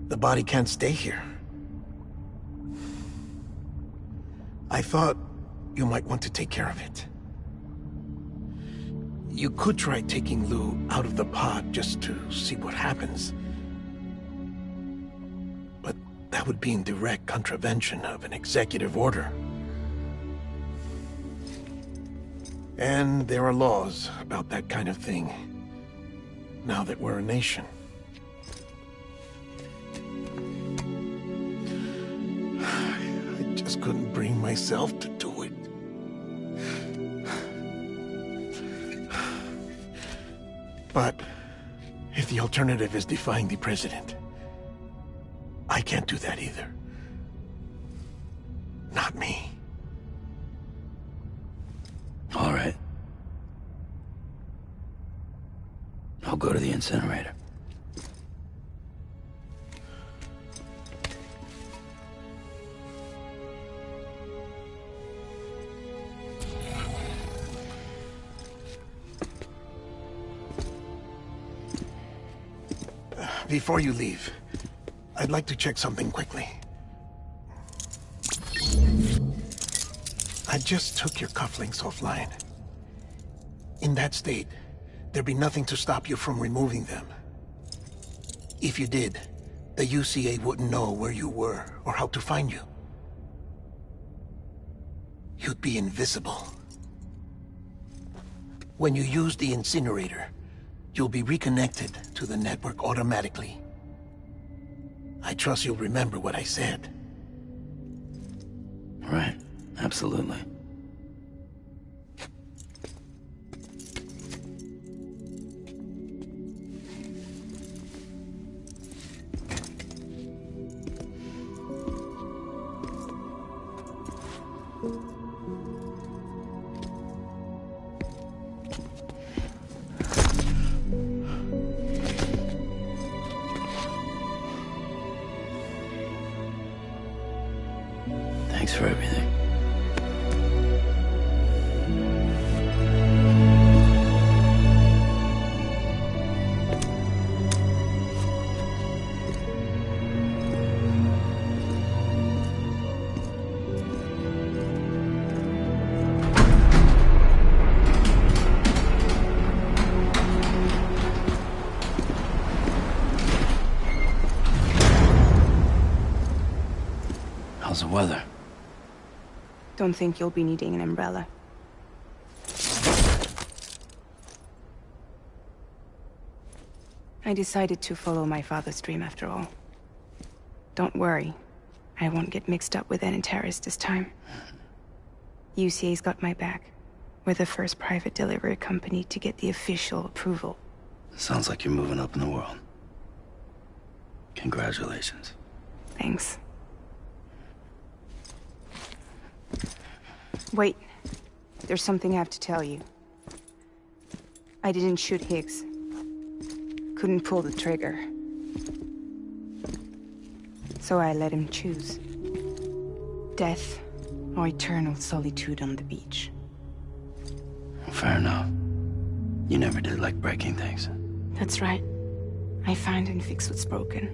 [SPEAKER 5] The body can't stay here. I thought you might want to take care of it. You could try taking Lou out of the pod just to see what happens. But that would be in direct contravention of an executive order. And there are laws about that kind of thing, now that we're a nation. I just couldn't bring myself to do it. But if the alternative is defying the president, I can't do that either. Not me.
[SPEAKER 7] All right. I'll go to the incinerator.
[SPEAKER 5] Before you leave, I'd like to check something quickly. I just took your cufflinks offline. In that state, there'd be nothing to stop you from removing them. If you did, the UCA wouldn't know where you were or how to find you. You'd be invisible. When you use the incinerator, you'll be reconnected to the network automatically. I trust you'll remember what I said.
[SPEAKER 7] Right, absolutely. for everything. How's the weather?
[SPEAKER 8] Don't think you'll be needing an umbrella. I decided to follow my father's dream after all. Don't worry. I won't get mixed up with any terrorists this time. UCA's got my back. We're the first private delivery company to get the official approval.
[SPEAKER 7] Sounds like you're moving up in the world. Congratulations.
[SPEAKER 8] Thanks. Wait. There's something I have to tell you. I didn't shoot Higgs. Couldn't pull the trigger. So I let him choose. Death or eternal solitude on the beach.
[SPEAKER 7] Fair enough. You never did like breaking things.
[SPEAKER 8] That's right. I find and fix what's broken.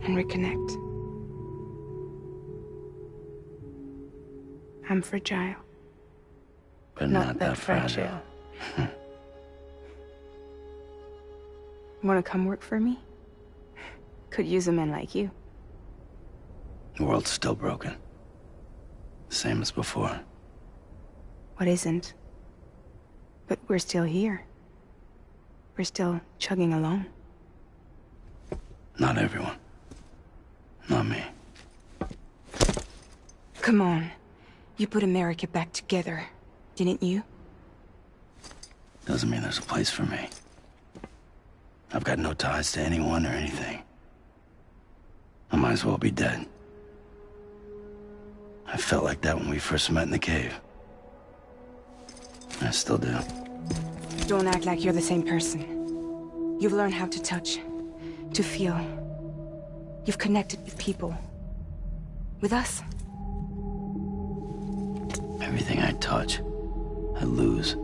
[SPEAKER 8] And reconnect. I'm fragile.
[SPEAKER 7] But not that fragile.
[SPEAKER 8] Wanna come work for me? Could use a man like you.
[SPEAKER 7] The world's still broken. Same as before.
[SPEAKER 8] What isn't? But we're still here. We're still chugging along.
[SPEAKER 7] Not everyone. Not me.
[SPEAKER 8] Come on. You put America back together, didn't you?
[SPEAKER 7] Doesn't mean there's a place for me. I've got no ties to anyone or anything. I might as well be dead. I felt like that when we first met in the cave. I still do.
[SPEAKER 8] Don't act like you're the same person. You've learned how to touch, to feel. You've connected with people. With us.
[SPEAKER 7] Everything I touch, I lose.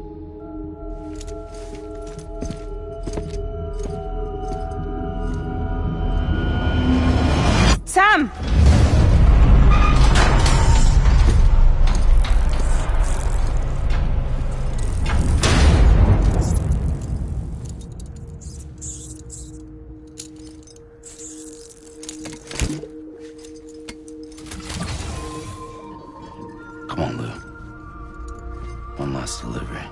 [SPEAKER 8] Sam!
[SPEAKER 7] Come on, Lou. One last delivery.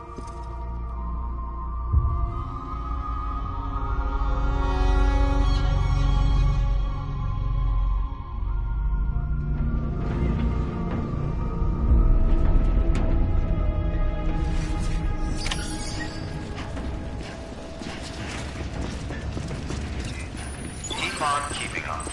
[SPEAKER 9] Keep on keeping on.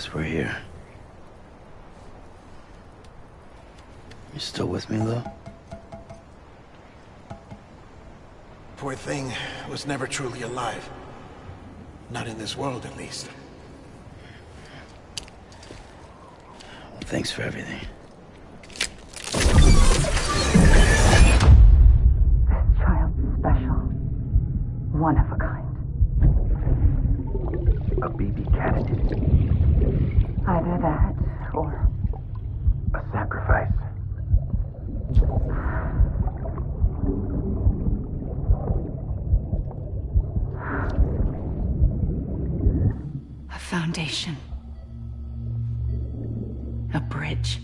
[SPEAKER 7] guess we're here. You still with me, though?
[SPEAKER 5] Poor thing was never truly alive. Not in this world, at least.
[SPEAKER 7] Well, thanks for everything.
[SPEAKER 1] Child special. One of a kind.
[SPEAKER 2] A BB candidate.
[SPEAKER 1] Either that, or
[SPEAKER 2] A sacrifice.
[SPEAKER 1] a foundation. A bridge.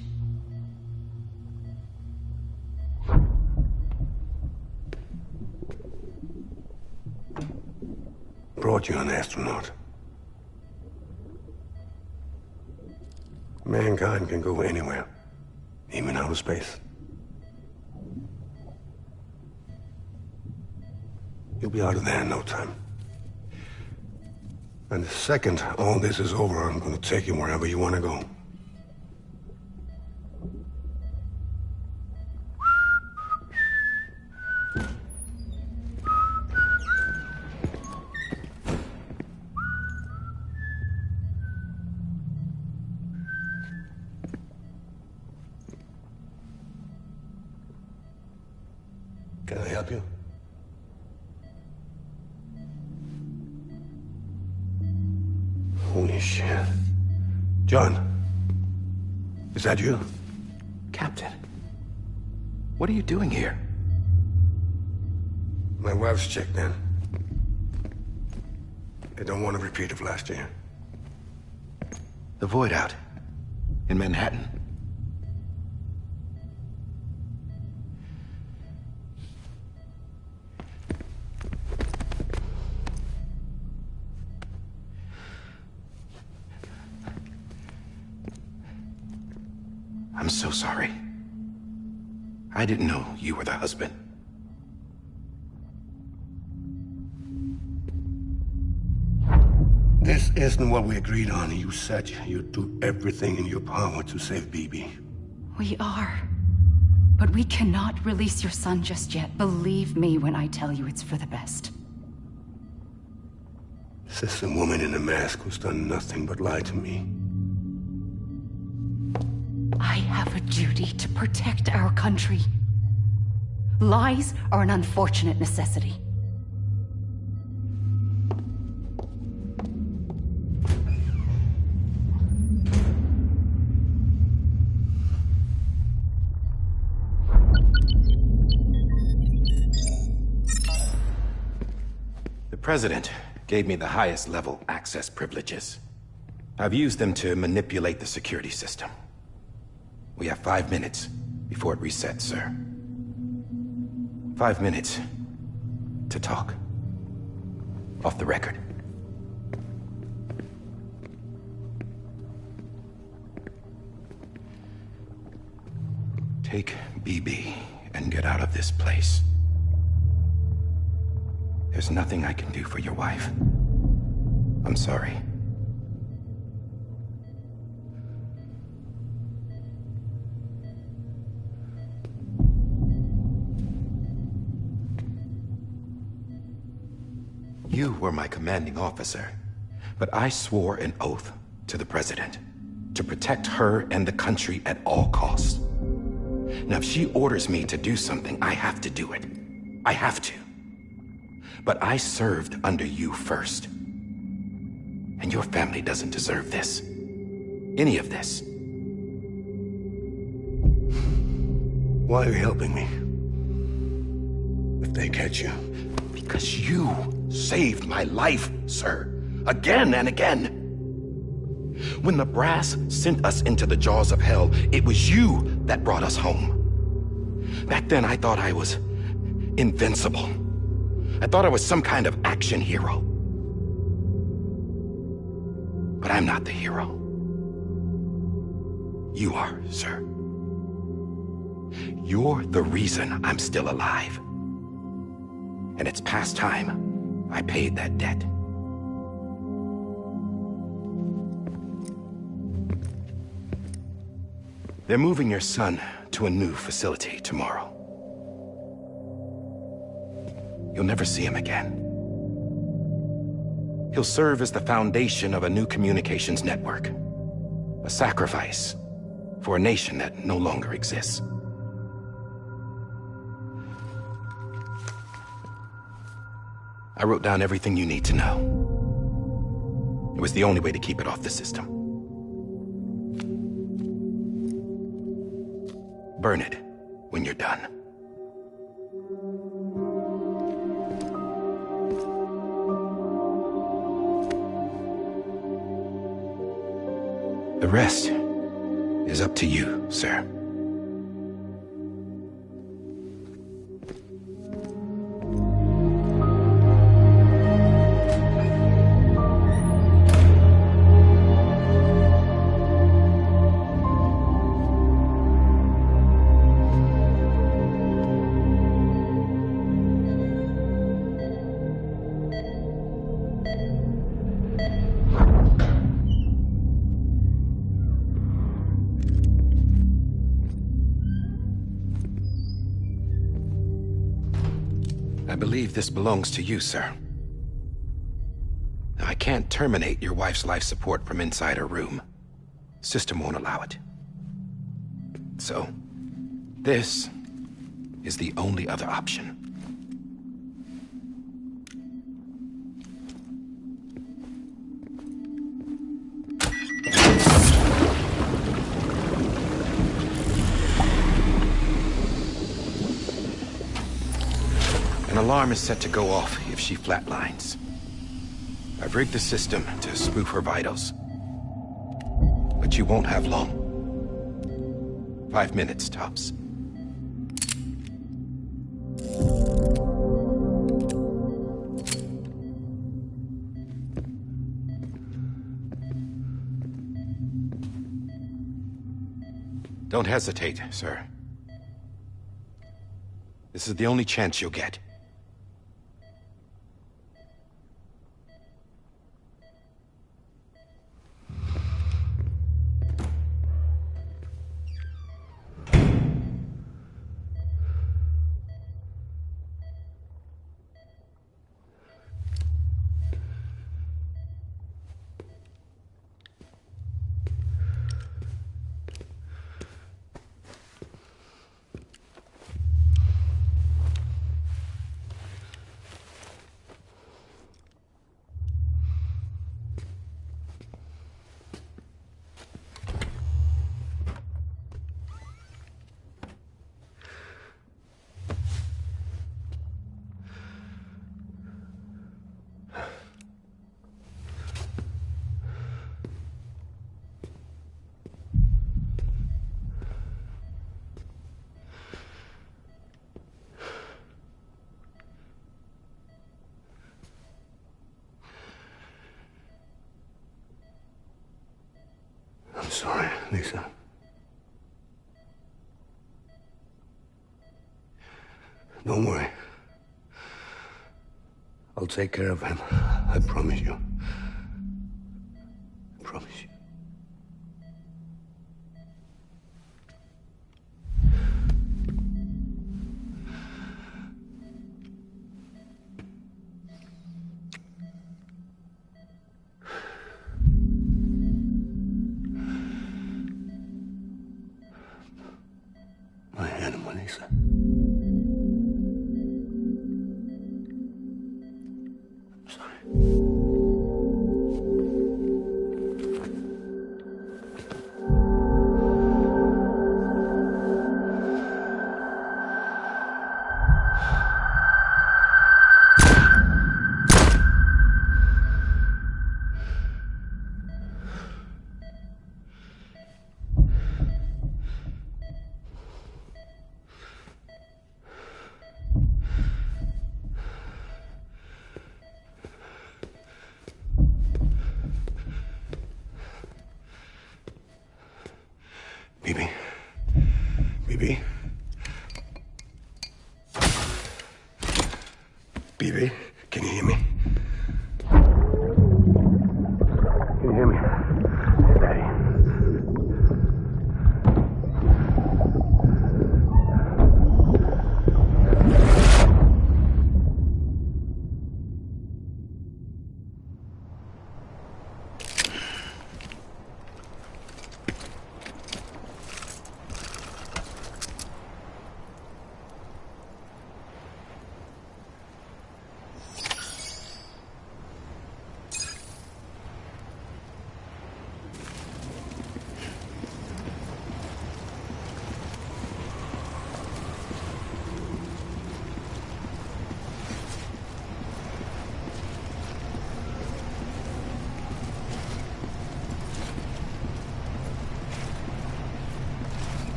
[SPEAKER 10] Brought you an astronaut. Mankind can go anywhere, even outer space. You'll be out of there in no time. And the second all this is over, I'm gonna take you wherever you wanna go. Can I help you? Holy shit. John, is that you?
[SPEAKER 2] Captain, what are you doing here?
[SPEAKER 10] My wife's checked in. They don't want a repeat of last year.
[SPEAKER 2] The Void Out. In Manhattan. I'm so sorry. I didn't know you were the husband.
[SPEAKER 10] This isn't what we agreed on. You said you'd do everything in your power to save BB.
[SPEAKER 1] We are. But we cannot release your son just yet. Believe me when I tell you it's for the best.
[SPEAKER 10] This is a woman in a mask who's done nothing but lie to me.
[SPEAKER 1] I have a duty to protect our country. Lies are an unfortunate necessity.
[SPEAKER 6] The President gave me the highest level access privileges. I've used them to manipulate the security system. We have 5 minutes before it resets, sir. 5 minutes to talk. Off the record. Take BB and get out of this place. There's nothing I can do for your wife. I'm sorry. You were my commanding officer, but I swore an oath to the President to protect her and the country at all costs. Now, if she orders me to do something, I have to do it. I have to. But I served under you first. And your family doesn't deserve this. Any of this.
[SPEAKER 10] Why are you helping me? If they catch you.
[SPEAKER 6] Because you saved my life, sir. Again and again. When the brass sent us into the jaws of hell, it was you that brought us home. Back then, I thought I was invincible. I thought I was some kind of action hero. But I'm not the hero. You are, sir. You're the reason I'm still alive. And it's past time I paid that debt. They're moving your son to a new facility tomorrow. You'll never see him again. He'll serve as the foundation of a new communications network. A sacrifice for a nation that no longer exists. I wrote down everything you need to know. It was the only way to keep it off the system. Burn it when you're done. The rest is up to you, sir. I believe this belongs to you, sir. I can't terminate your wife's life support from inside her room. System won't allow it. So, this is the only other option. An alarm is set to go off if she flatlines. I've rigged the system to spoof her vitals. But you won't have long. 5 minutes, tops. Don't hesitate, sir. This is the only chance you'll get.
[SPEAKER 10] I'm sorry, Lisa. Don't worry. I'll take care of him. I promise you. I promise you. My animal, Lisa. I'm sorry. Bibi. Bibi. Bibi, can you hear me? Can you hear me? Daddy.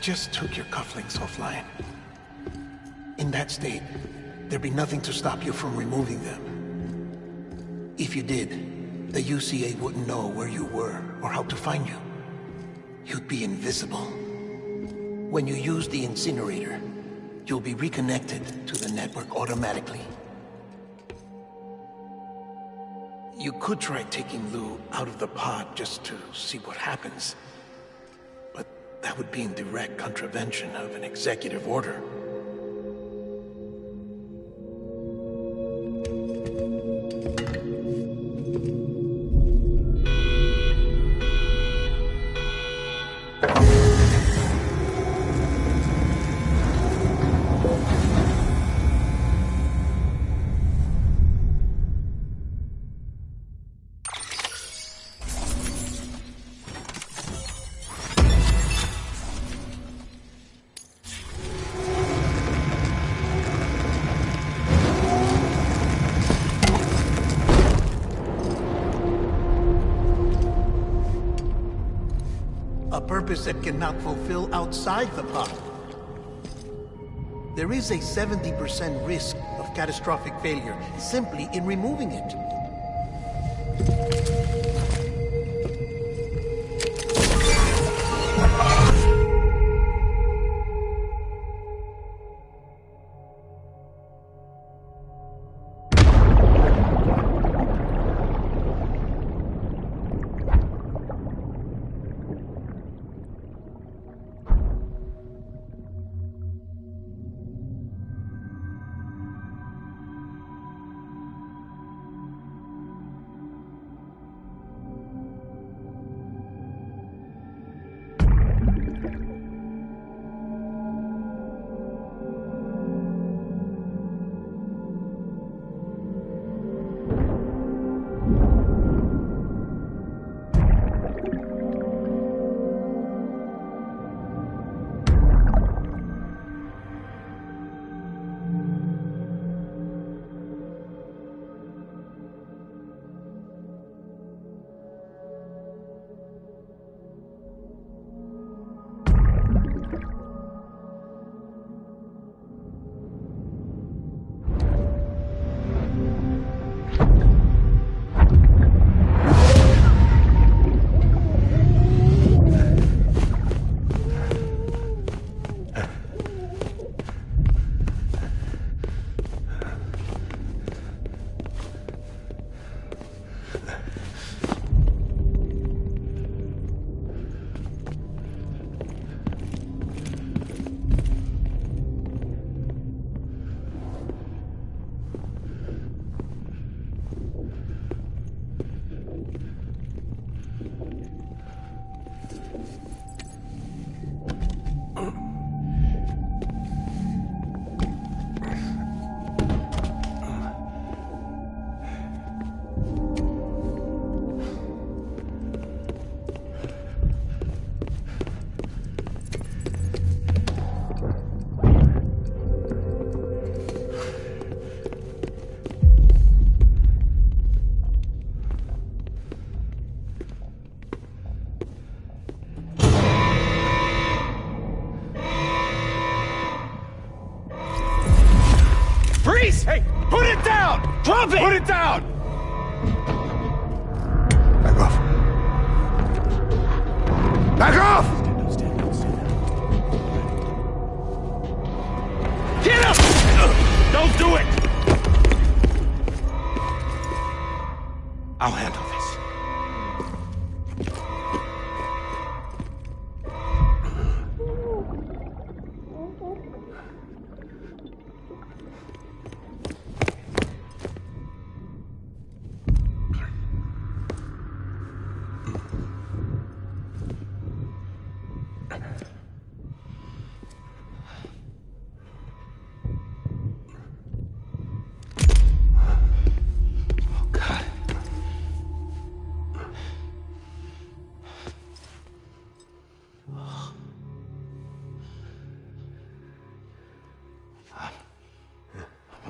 [SPEAKER 5] just took your cufflinks offline. In that state, there'd be nothing to stop you from removing them. If you did, the UCA wouldn't know where you were or how to find you. You'd be invisible. When you use the incinerator, you'll be reconnected to the network automatically. You could try taking Lou out of the pod just to see what happens. But that would be in direct contravention of an executive order. A purpose that cannot fulfill outside the pod. There is a 70% risk of catastrophic failure simply in removing it.
[SPEAKER 6] Hey, put it down! Drop it! Put it down!
[SPEAKER 10] Back off. Back off!
[SPEAKER 6] Get up! Don't do it! I'll handle this.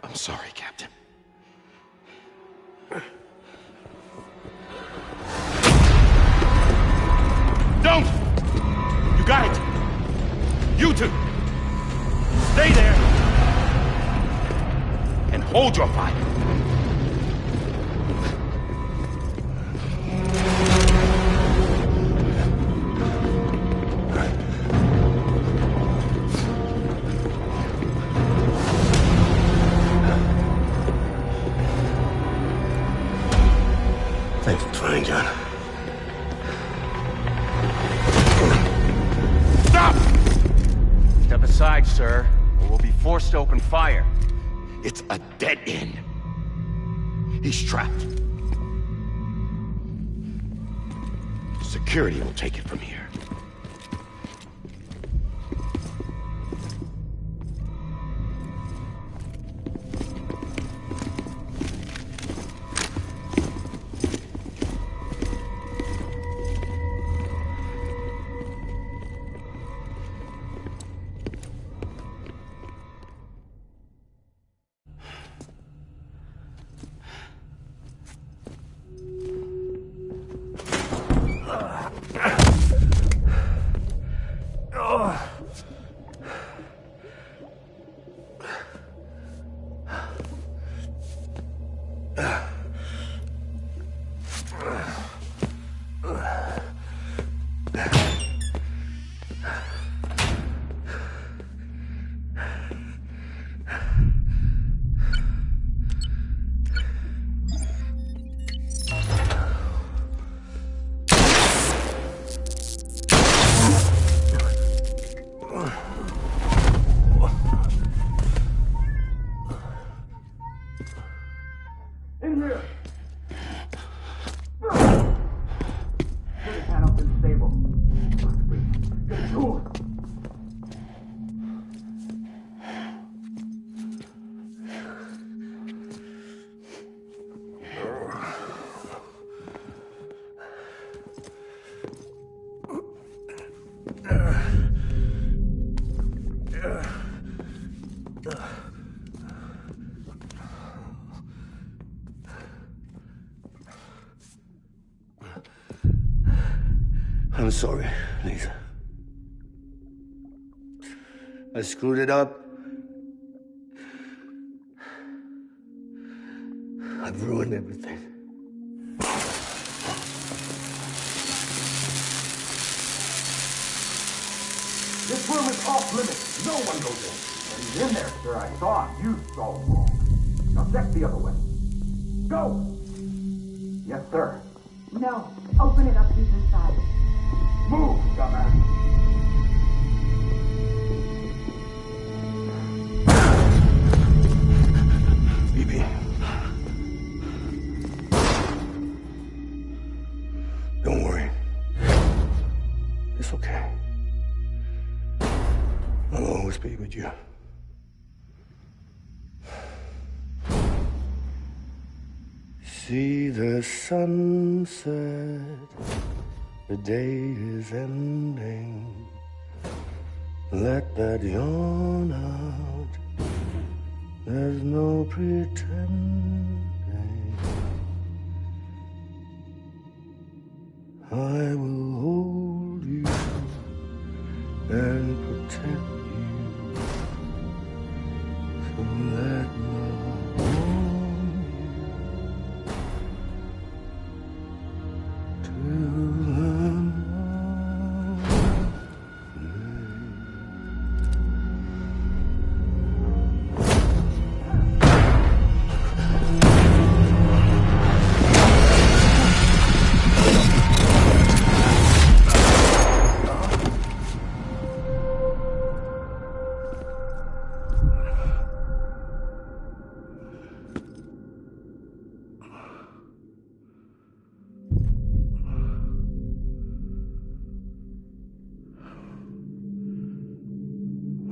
[SPEAKER 6] I'm sorry, Captain. Don't! You got it! two, stay there and hold your fire.
[SPEAKER 10] Thanks for trying, John.
[SPEAKER 6] Stop!
[SPEAKER 11] Step aside, sir, or we'll be forced to open fire.
[SPEAKER 6] It's a dead end. He's trapped. Security will take it from here.
[SPEAKER 10] I'm sorry, Lisa. I screwed it up. I've ruined everything.
[SPEAKER 12] This room is off limits. No one goes in. But he's in there, sir. I saw him. You saw him wrong. Now check the other way. Go! Yes, sir.
[SPEAKER 13] No. Open it up. He's inside.
[SPEAKER 12] Move, dumbass.
[SPEAKER 10] Phoebe. Don't worry. It's okay. I'll always be with you. See the sunset. The day is ending. Let that yawn out. There's no pretending. I will hold you and protect you. So let my warm you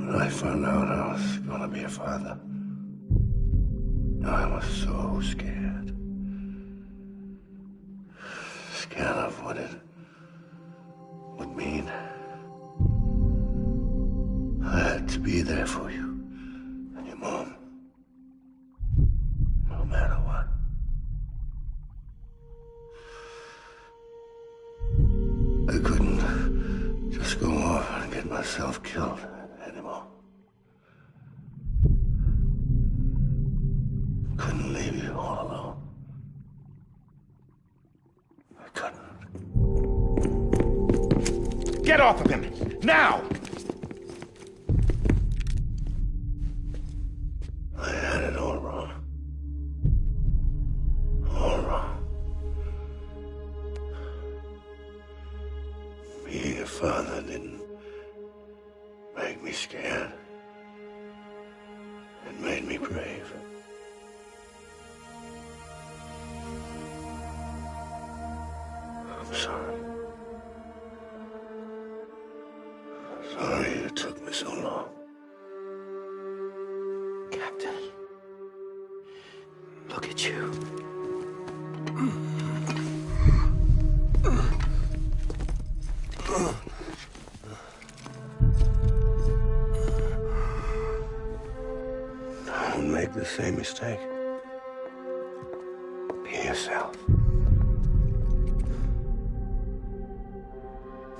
[SPEAKER 10] till I found out I was gonna be a father, I was so scared. Scared of what it would mean. I had to be there for you and your mom, no matter what. I couldn't just go off and get myself killed couldn't leave you all alone. I couldn't.
[SPEAKER 6] Get off of him! Now!
[SPEAKER 10] I had it all wrong. All wrong. Being a father didn't make me scared. It made me brave. I'm sorry. Sorry it took me so long.
[SPEAKER 2] Captain, look at you.
[SPEAKER 10] Don't make the same mistake. Be yourself.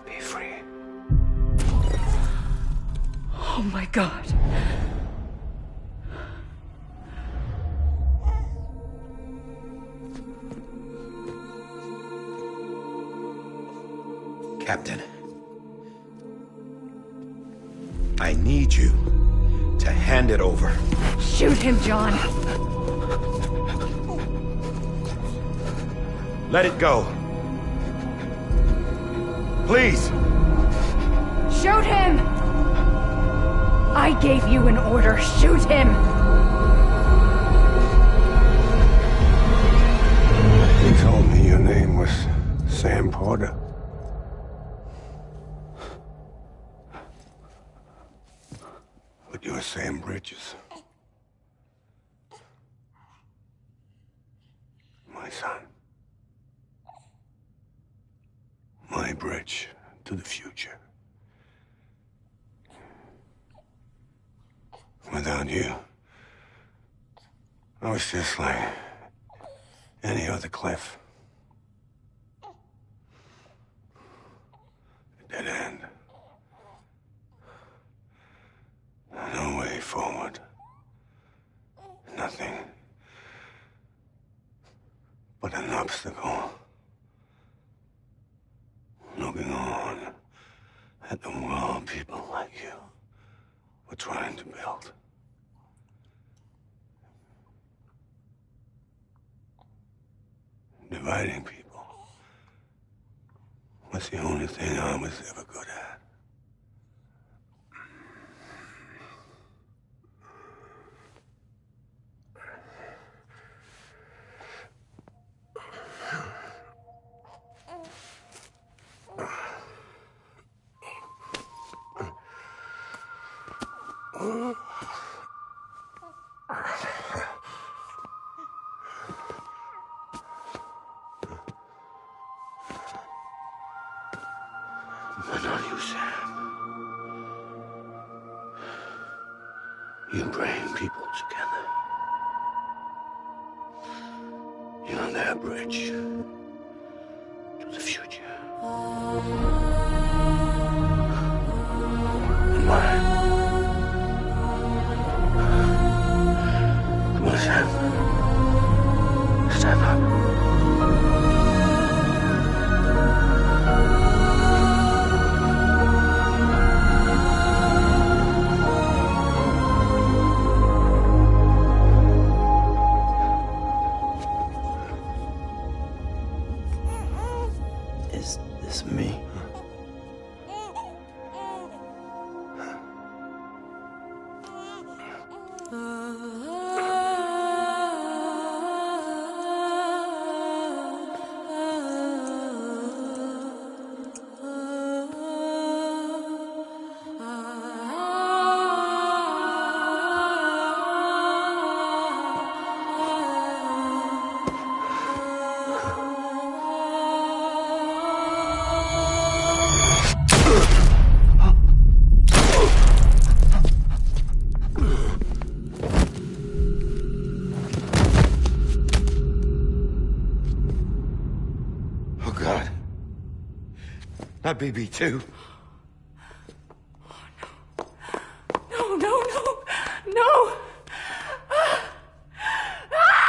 [SPEAKER 10] Be free.
[SPEAKER 1] Oh my God.
[SPEAKER 2] Captain,
[SPEAKER 6] I need you to hand it over.
[SPEAKER 1] Shoot him, John.
[SPEAKER 6] Let it go. Please.
[SPEAKER 1] Shoot him! I gave you an order. Shoot him!
[SPEAKER 10] You told me your name was Sam Porter. But you're Sam Bridges. My son. My bridge to the future. Without you, I was just like any other Cliff. A dead end. No way forward. Nothing but an obstacle. Looking on at the world people like you were trying to build. Dividing people was the only thing I was ever good at. But not you, Sam. You bring people together. You're their bridge to the future. And mine. Come on, Sam. Stand up.
[SPEAKER 7] Is this me?
[SPEAKER 6] Oh, God. Not BB2.
[SPEAKER 1] No, no, no, no! Ah! Ah!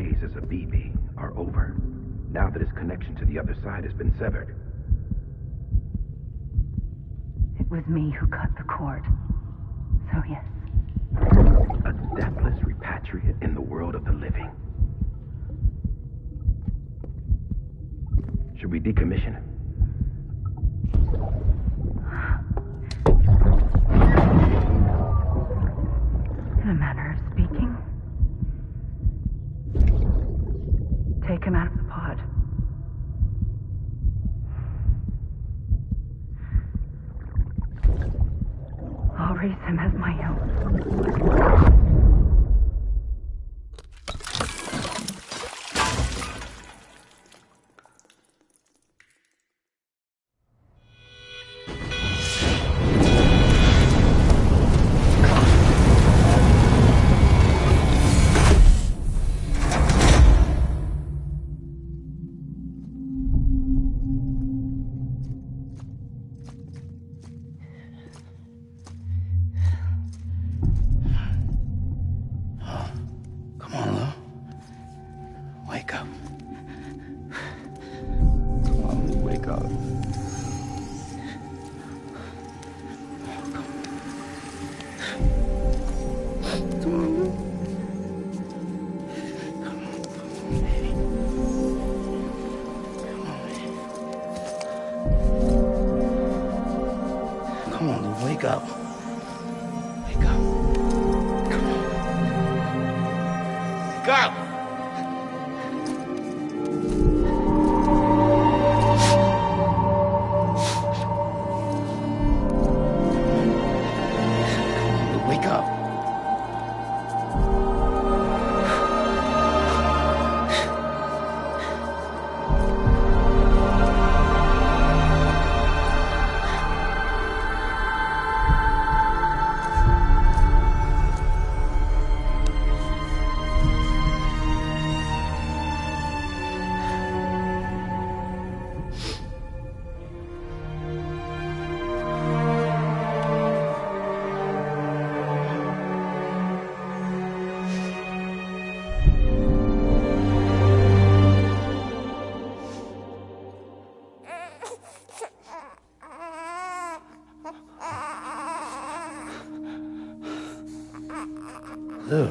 [SPEAKER 2] days as a BB are over, now that his connection to the other side has been severed.
[SPEAKER 13] It was me who cut the cord. So yes.
[SPEAKER 2] A deathless repatriate in the world of the living. Should we decommission him?
[SPEAKER 13] In a manner of speaking. Take him out of the pod. I'll raise him as my own.
[SPEAKER 7] Come on, Lou. Wake up. Come on, Lou, wake up. Come on, Lou. Come on, Lou, wake up. Wake up. Come on. Go! Wake up. Lou.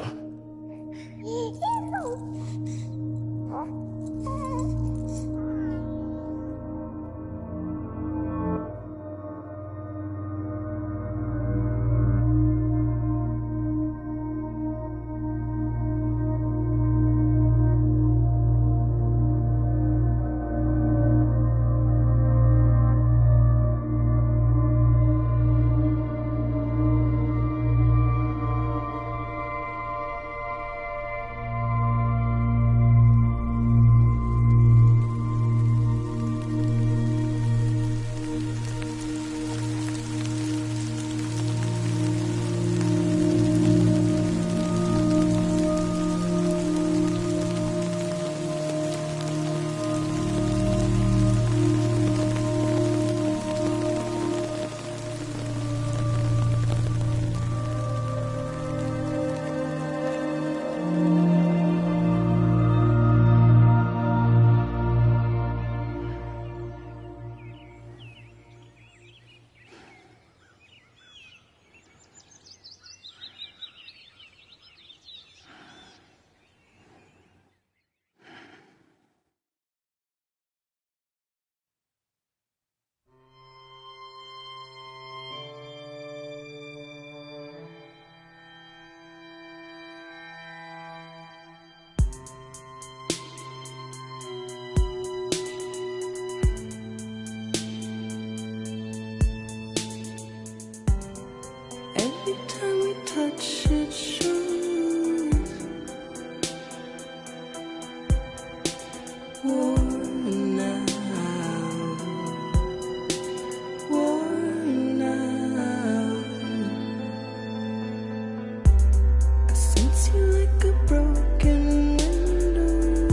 [SPEAKER 4] Every time we touch it shows worn out, worn out. I sense you like a broken window.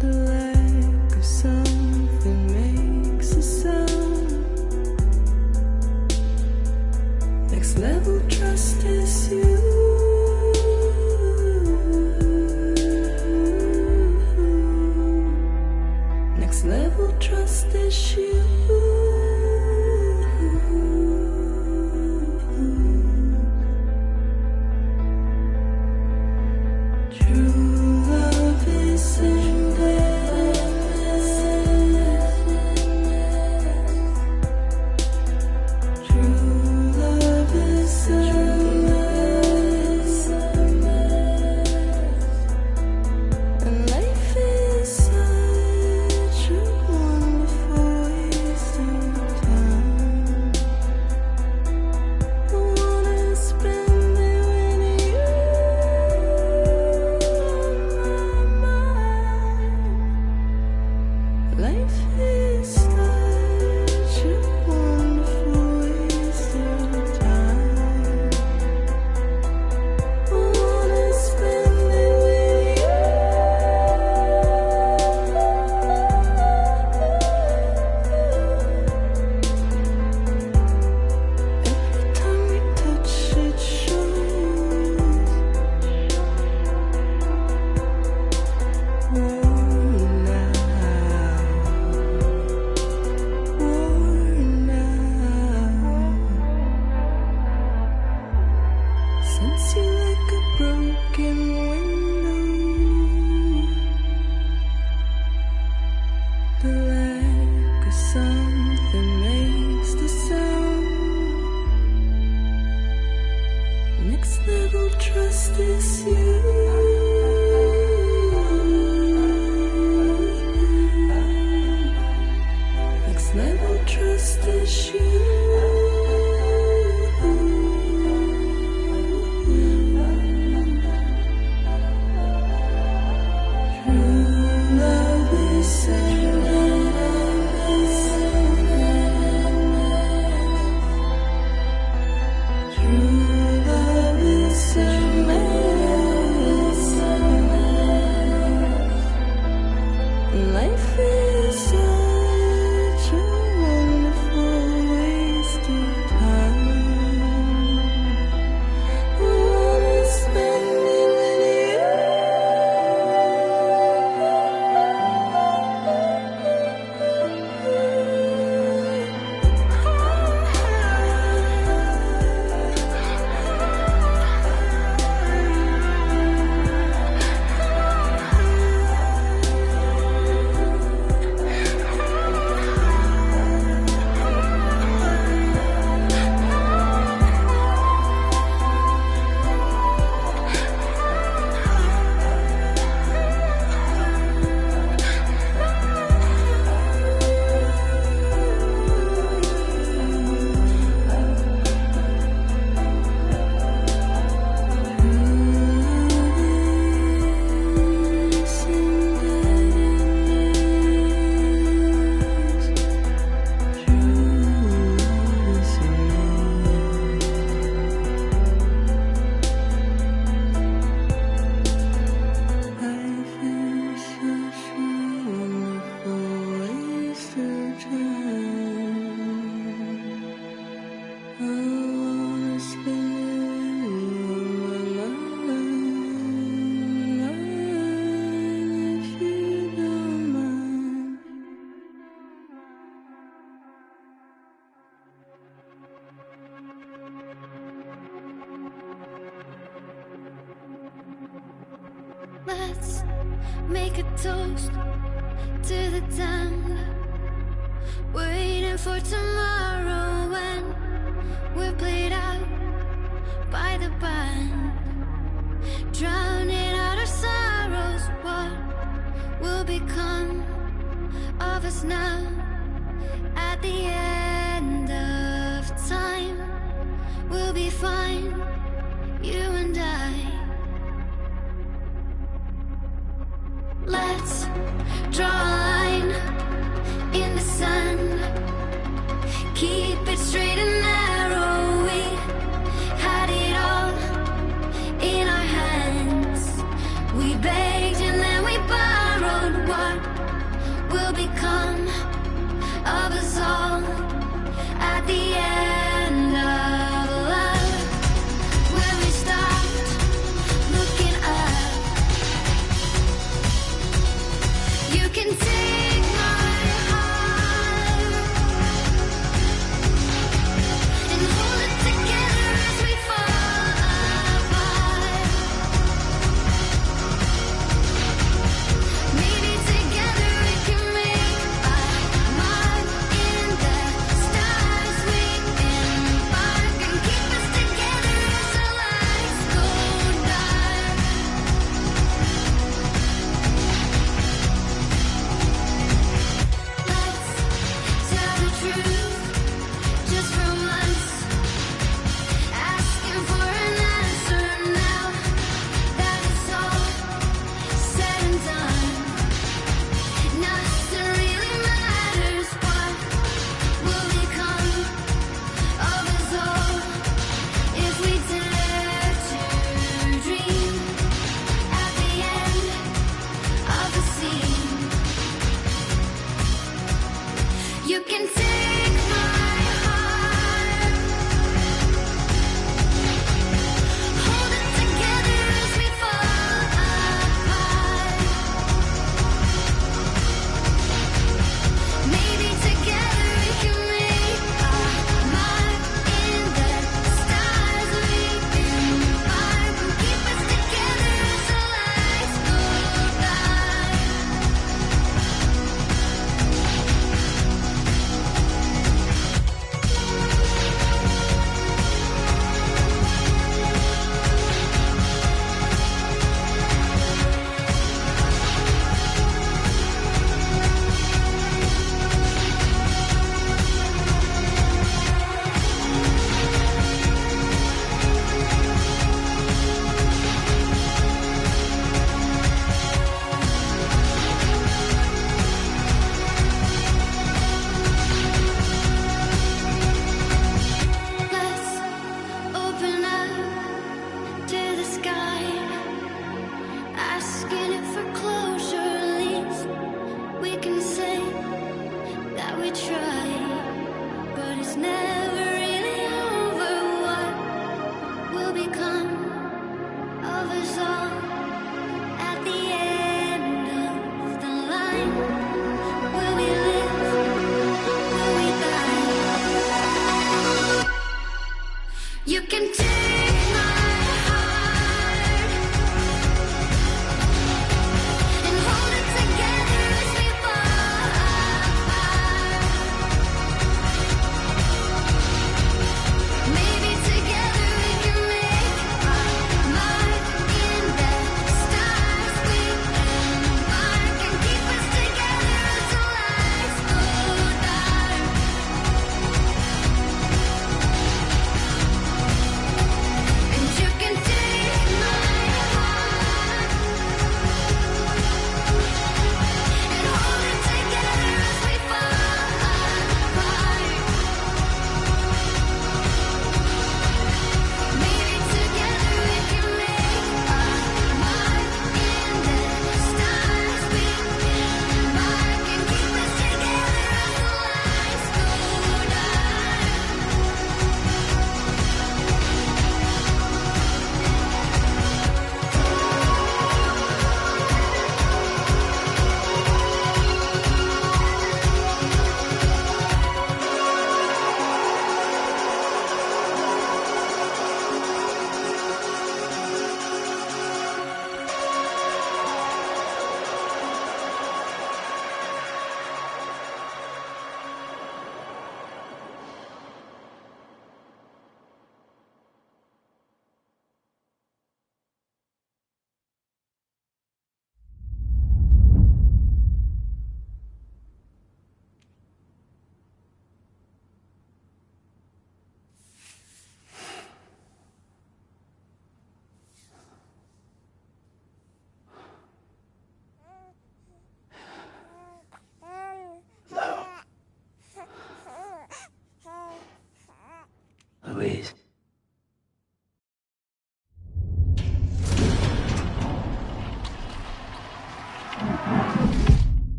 [SPEAKER 4] The lack of something makes a sound. Next level trust is you.
[SPEAKER 14] Let's make a toast to the damned, waiting for tomorrow when we're played out by the band, drowning out our sorrows. What will become of us now at the end of time? We'll be fine, you and I. Let's draw a line in the sand, keep it straight and narrow. We had it all in our hands. We begged and then we borrowed. What will become of us all?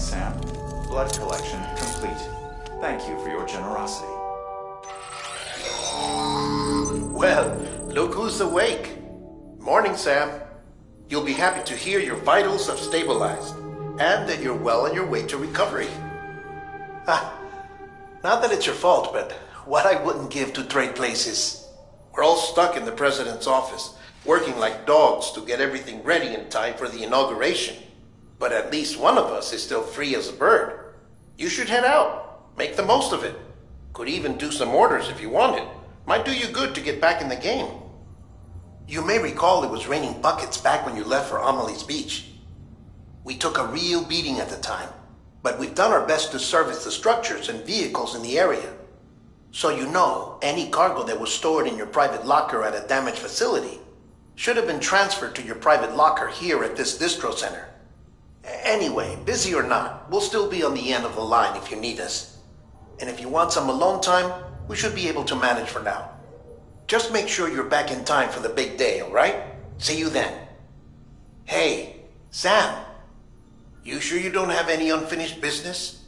[SPEAKER 9] Sam. Blood collection complete. Thank you for your generosity.
[SPEAKER 5] Well, look who's awake. Morning, Sam. You'll be happy to hear your vitals have stabilized, and that you're well on your way to recovery. Not that it's your fault, but what I wouldn't give to trade places. We're all stuck in the president's office, working like dogs to get everything ready in time for the inauguration. But at least one of us is still free as a bird. You should head out. Make the most of it. Could even do some orders if you wanted. Might do you good to get back in the game. You may recall it was raining buckets back when you left for Amelie's Beach. We took a real beating at the time, but we've done our best to service the structures and vehicles in the area. So you know, any cargo that was stored in your private locker at a damaged facility should have been transferred to your private locker here at this distro center. Anyway, busy or not, we'll still be on the end of the line if you need us. And if you want some alone time, we should be able to manage for now. Just make sure you're back in time for the big day, all right? See you then. Hey, Sam, you sure you don't have any unfinished business?